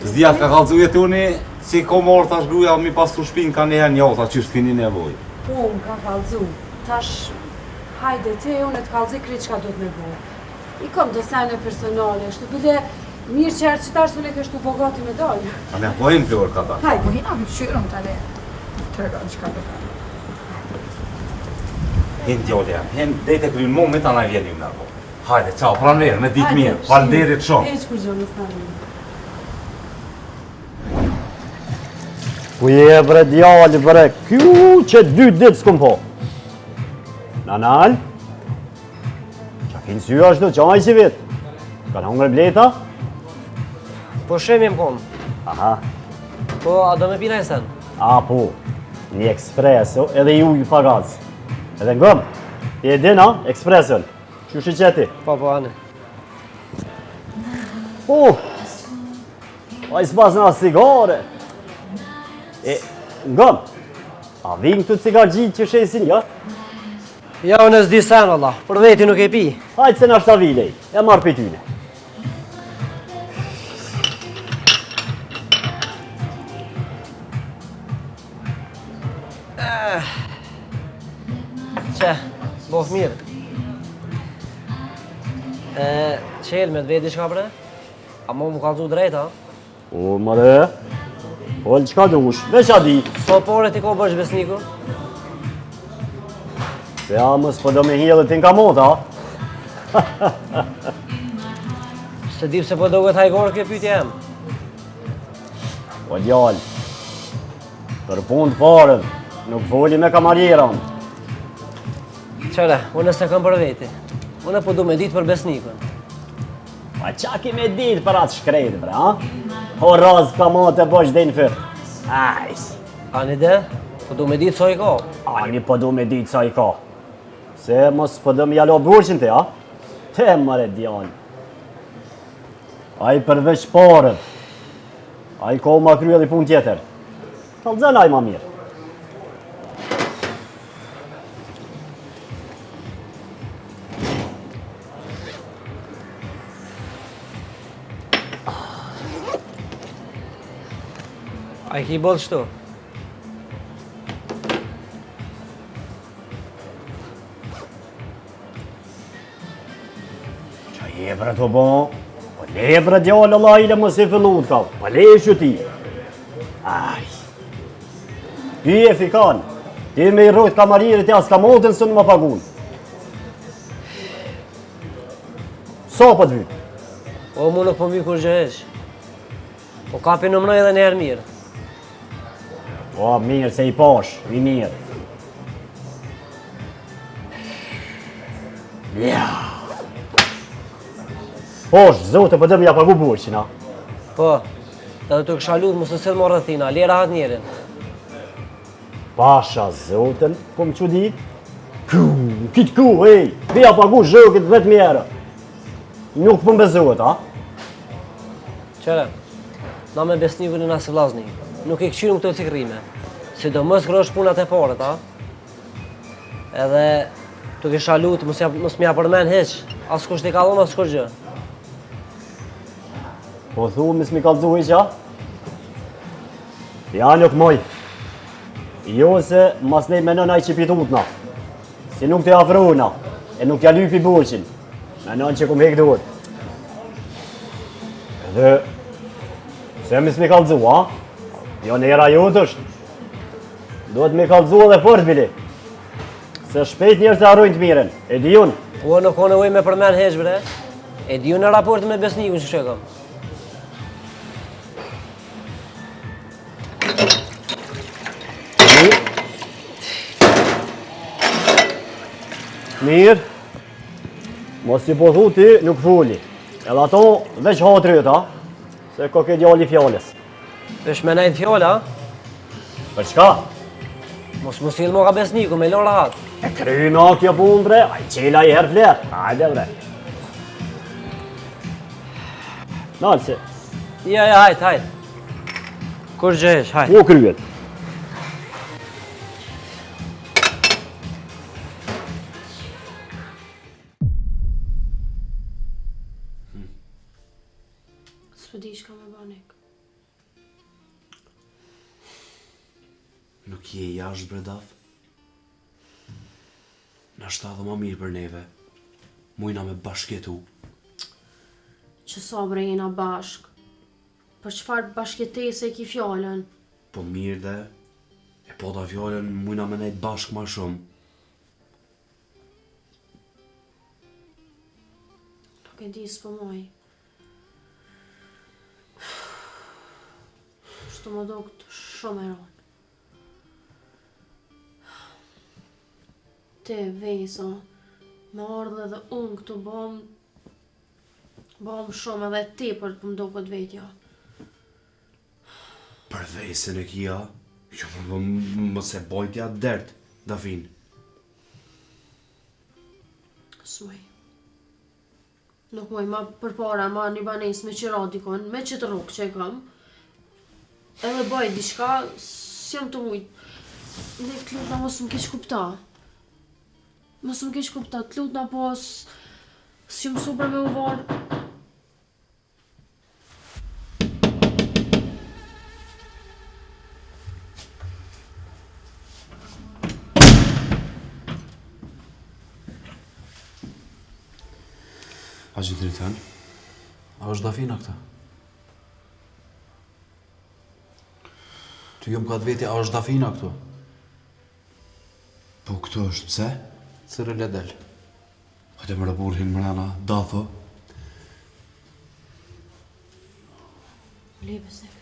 Zdijat ka kalëzu jetoni, si ko morë tash gruja mi pas të shpinë ka njëherë një ota që s'kini nevoj.
Po, më ka kalëzu. Tash, hajde te, unë e të kalëzi krejt qka do të me bo. I kom desene personale, shtu bile mirë që arqitarë s'u ne kështu bogati me dojnë.
A ne pojnë florë ka ta.
Hajde.
Po hina mi qyrëm të ale. Tërga qka do të.
Hen djole jam, hen dejte krynë moment anaj vjenim në arbo. Hajde, qao, pranë verë, me ditë mirë, falënderit shumë.
Eq kur gjonë në
Ku je bre djali bre, kju që 2 ditë s'kom po. Nanal? Qa kinë syja ashtu, qa i si vitë? Ka në hongre bleta?
Po shemi më kom.
Aha.
Po, a do me pina e sen?
A po, një ekspreso edhe ju i pagaz. Edhe ngëm, ti e dina ekspreson. Që shi qeti?
Po, ane.
A i s'pas nga sigare. E, ngëm, a vinë këtu cigar gjitë që shesin, ja?
Ja, unë s'di sen, Allah, për veti nuk e pi.
Hajtë se në ashtë avilej, e marrë për tyne.
Qe, bof mirë. Qelë me të vedi shka bre? A mo mu kalzu drejt, ha?
O, më dhe, folë qka dush, veç a di.
So pore ti ko bësh besniku?
Se amës po do me hjellë ti nga mota, ha?
Se dip se po doget hajgore kjo pytje em.
O djallë, për punë të parën, nuk foli me kamarjeran.
Qëre, unë se kam për veti. Unë po du me ditë për besnikën.
Pa qa ki me ditë për atë shkrejtë, bre, ha? O razë ka ma të bësh dhe në fyrë. Ajs.
Ani de, po du me ditë sa i ka.
Ani po du me ditë sa i ka. Se mos po du me jalo burqin ti, ha? Te mare djallë. Ai përveç parën. Ai ko ma krye dhe pun tjetër. Kalëzën ai ma mirë.
A i ki bodhë shtu?
Qa je bre të bon? Po le bre djallë Allah ile mos i fillut ka. Po le që ti. Aj. Ky e fikan. Ti me i rrujt kamaririt e as ka motën së në më pagun. Sa po të vyt?
O mu nuk po mbi kur gjëhesh. Po kapi në mnoj edhe njerë mirë.
O, mirë se i pash, i mirë. Ja. Posh, zote, po dhe m'ja pagu burqin, ha?
Po, edhe të kësha lutë mësë nësillë më rëthina, lera hatë njerin.
Pasha, zoten, po më që di? Kitë ku, hej, dhja pagu zhëkit 10 mjerë. Nuk po më bezohet, ha?
Qere, na me besnikun e nasë vlazni. Nuk i këqyru këto cikrime. Si do mës kërësh punat e parët, ha? Edhe të kisha lutë, mës m'ja përmen heq. As kush t'i kalon, as kur gjë.
Po thu, mis mi kalzu i qa? Ja, nuk moj. Jo se mas nej menon aj që pitutna. Si nuk t'i afruna, e nuk t'ja lypi burqin. Menon që kum hek duhet. Edhe, se mis mi kalzu, ha? Jo në era jotë është. Duhet me kalzu edhe fort, bili. Se shpejt njerë të arrojnë të miren. E di unë.
Po nuk kone uj me përmen heq, bre. E di unë në raport me besnikun që shekam.
Mirë. Mos si po thu ti, nuk fuli. Edhe ato veç hatrit, ha? Se ko ke djalli fjales.
Vesh me najtë fjole, ha?
Për çka?
Mos mu silë mo ka besniku, me lor rahat.
E kryna kjo pun, bre, a i qela i herë flet. Hajde, bre. Nalë se.
Ja, hajt. Kur gjesh, hajt.
Ku kryet?
S'po di shka me banek.
Nuk je jashtë bre Daf? Na shta dhe ma mirë për neve. Mujna me bashketu.
Që sa bre jena bashk? Për çfarë bashkëtese ki fjallën?
Po mirë dhe, e po ta fjallën mujna me nejtë bashkë ma shumë.
Nuk e di s'po moj. Shtu më do këtë shumë e ronë. Te vejsa, me ardhe dhe unë këtu bom shumë edhe ti për të më do këtë vetja.
Për vejse në kia, jo më se bojtja dert, Dafin.
S'moj. Nuk moj ma përpara ma një banes me qëra dikon, me qëtë rukë që e kam. Edhe bëj diçka, s'jam të mujt. Ne të lutna mos më keq kupta. Mos më keq kupta, të lutna po s'jam super me u varë.
Haxhi Dritan?
A është Dafina këta? Ty jom ka të veti, a është Dafina këtu?
Po këto është, pse?
Sërë le del.
Hajde më rëburhin mrena, Dafo.
Le besnik.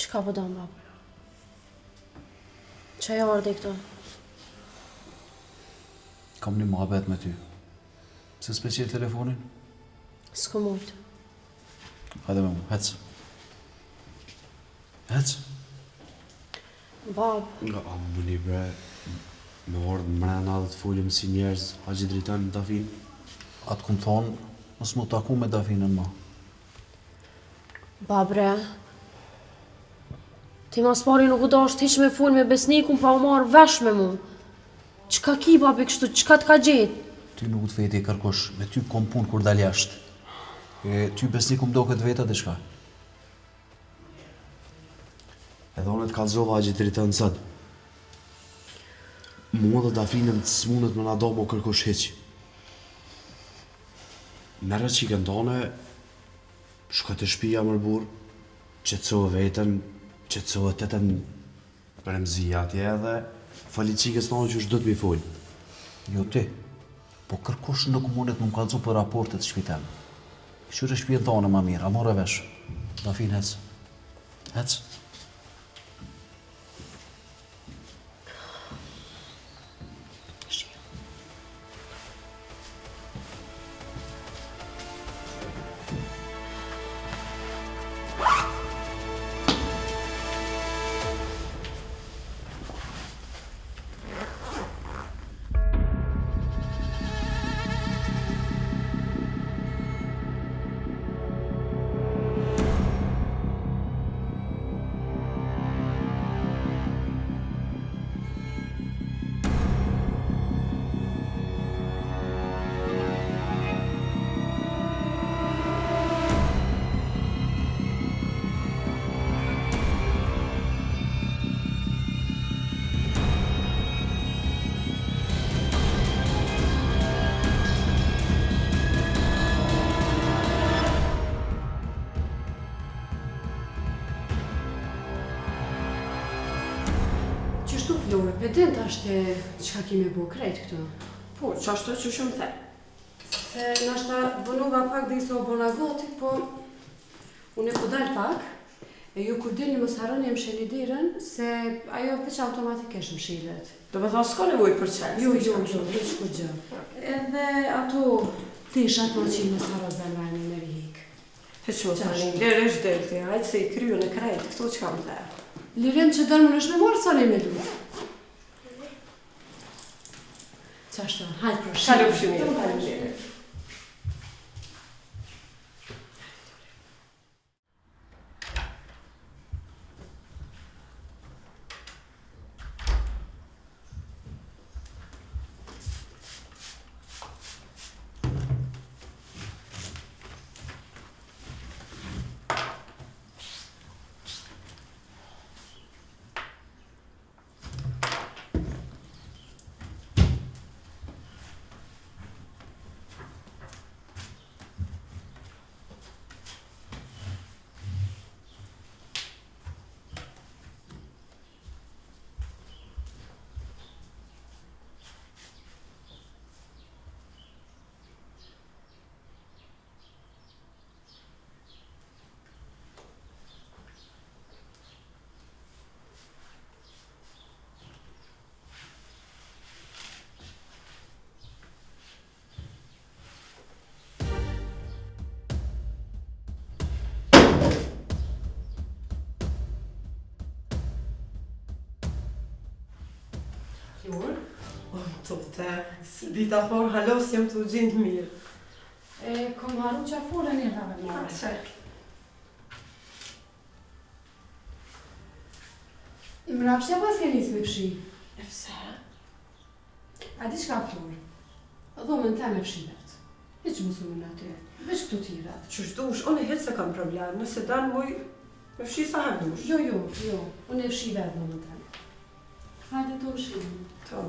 Çka po dam bab? Çaj ardhi këto?
Kam një muhabet me ty. Se s'pe qelë telefonin?
S'ko mujt.
Hajde me mu, hec. Hec.
Bab.
Nga amuni bre, me ardhë mrena dhe të folim si njerëz, Haxhi Dritan, Dafin.
Atë këmë thonë, mos mu taku me Dafinën ma.
Babre, ti mas pari nuk u dasht hiq me fol me besnikun pa u marrë vesh me mu. Qka ki babi kështu, qka t'ka gjetë?
Ty nuk të veti kërkosh, me ty kom punë kur dal jashtë. E ty besniku mdo këtë veta dhe shka.
Edhe onë të kalzova Haxhi Dritan sëtë. Mua dhe Dafinën të smunët me na do mo kërkosh hiq. Merë që i këndone, shko të shpia mërë burë, qetësohë vetën, qetësohë të të në bremzia atje edhe, fali qikës tonë që është do të mi folë.
Jo ti, po kërkosh nuk mundet më kalzu për raportet të shpitem. Qyre shpijën tonë ma mirë, a more vesh. Dafin, hec. Hec.
Qështu Flore, pedent është qka kime bo krejt këtu?
Po, qashtu që shumë the.
Se nashta bënuva pak dhe iso bona goti, po unë e po dalë pak, e ju kur dilni mos harroni më sheni dirën, se ajo veç automatikisht më shilet.
Do me thonë s'ka nevoj për qelës.
Jo, veç kur gjë. Edhe ato tishat më qinë mos harro zemrani në rihik.
Heq mos tani, lirë është delti, hajtë se i kryu në krejt, këto që kam dhe.
Liren që dërmë në është me morë, sa ne me lutë. Qashtu, hajtë për shumë.
Kalë shumirë. Flor? O, tote, si dita por halos jem të gjindë mirë.
Kom haru që a fore një rave më.
Që?
I më rapshja pas ke njës me fshi.
E pse?
A di shka Flor? Dhomën te me fshi vetë. Veç më sumë në aty. Veç këtu tira.
Qështë dush, unë e hetë se kam problem, nëse danë muj me fshi sa her dush.
Jo. Unë e fshi vetë në më teme. Hajde të më shimë.
To.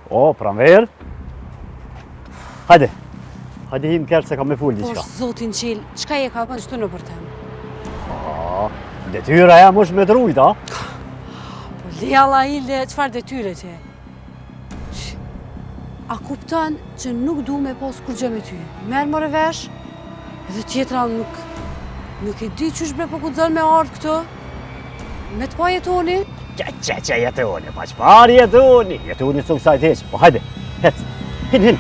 O, pranver. Hajde. Hajde hinë kërë se kam me full diqka.
Po, zotin qil, qka je ka pa qëtu në për tem?
Detyra jam është me drujt, a?
Po, Lialla Hilde, qfar detyre që? A kupton që nuk du me pas kur gjë me ty? Merë more vesh, edhe tjetra nuk e di qysh bre po ku dzën me ardhë këtë? Me të pa jetoni?
Që jetoni, pa qëpar jetoni? Jetoni së kësajt heqë, po hajde, hec, hin.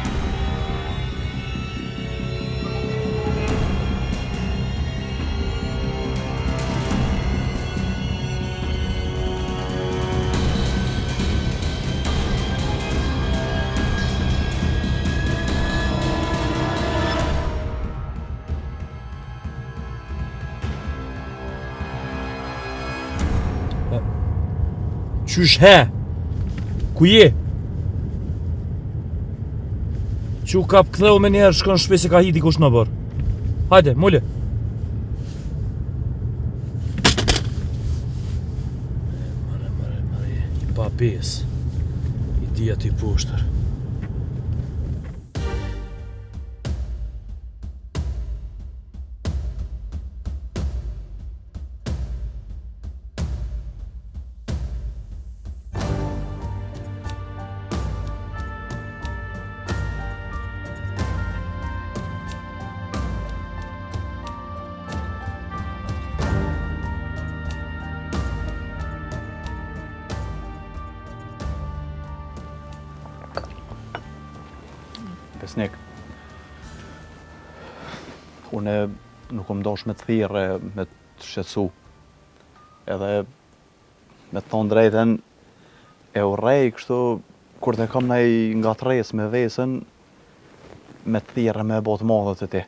Qysh he? Ku je? Që kap ktheu me njerë shkon shpe se ka hiti kush në bërë. Hajde, mule. Mare, i pa pes. I dia t'i poshtër.
Besnik, une nuk më dosh me të thirre, me të shqetësu. Edhe me të thonë drejten, e urrej kështu, kur të kam nej nga tres me vesën, me të thirre me botë madhe të ti.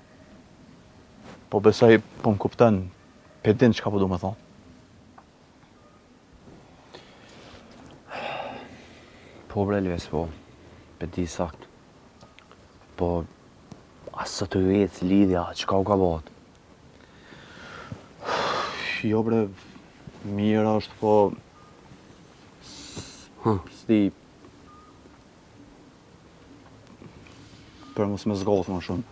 Po besoj, po më kuptën, pe din që ka po du me thonë.
Po bre Elves, po, pe di sakt. Po, asë të vecë lidhja, qka u ka botë?
Jo bre, mirë është, po... S'di... Për mos me zgothë më shumë.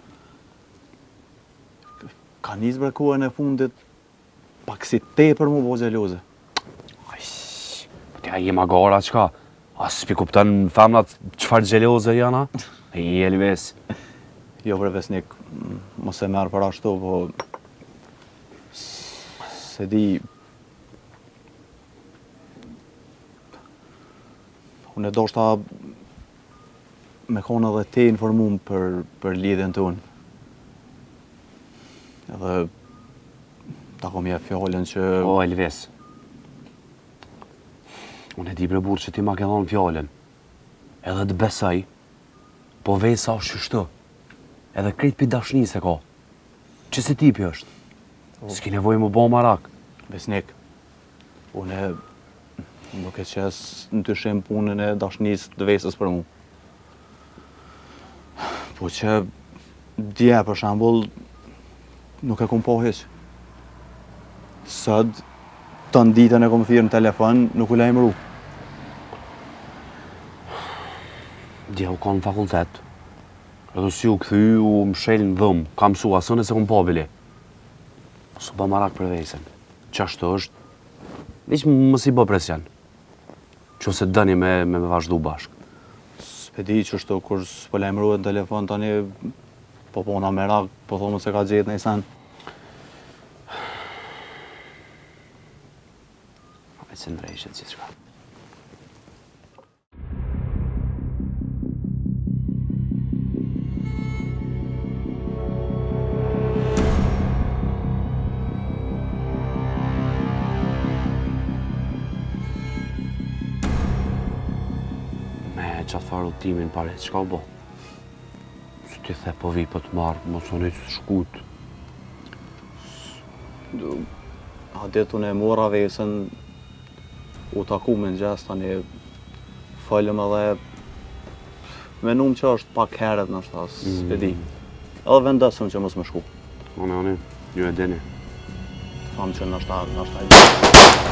Ka njës bre kuën e fundit, pak si te për mu bo gjeloze.
Po t'ja jema gara qka? Asë s'pi kuptën femnat qfar gjeloze jana? I Elves.
Jo bre Vesnik, mos e merë për ashtu, po... Se di... Unë e do shta... Me konë edhe te informum për lidhjen të unë. Edhe... Ta kom je fjallën që...
O Elves. Unë e di bre burë që ti ma ke dhonë fjallën. Edhe të besaj. Po vej sa është qështu, edhe krejt për dashni se ka. Që se tipi është? S'ki nevoj më bo marak.
Besnik, unë nuk e qes në të shem punën e dashnis të vesës për mu. Po që dje për shambull, nuk e kom po heq. Sëd, të ditën e kom thirë në telefon, nuk u lejmëru.
Dje u ka në fakultet, edhe si u këthy u mshel në dhëmë, ka mësu asën e se kom pabili. Su ba marak për vejsen. Qashtu është, veç mës i bë presjan. Që se dëni me vazhdu bashkë.
S'pedi që shtu, kur s'po lejmëru e në telefon tani, po pona merak, po thonë se ka gjetë në i sen.
Veç se ndrejshet si qka. Qatë farë utimin pare, qka u bo? Së ti the po vi për të marrë, mos në të shkut.
A ditë unë e mora vesën, u taku me në gjes, tani falem edhe menum që është pak heret në shtas, s'pedi. Edhe vendesëm që mos më shku.
One, ju e dini.
Famë që në shtat.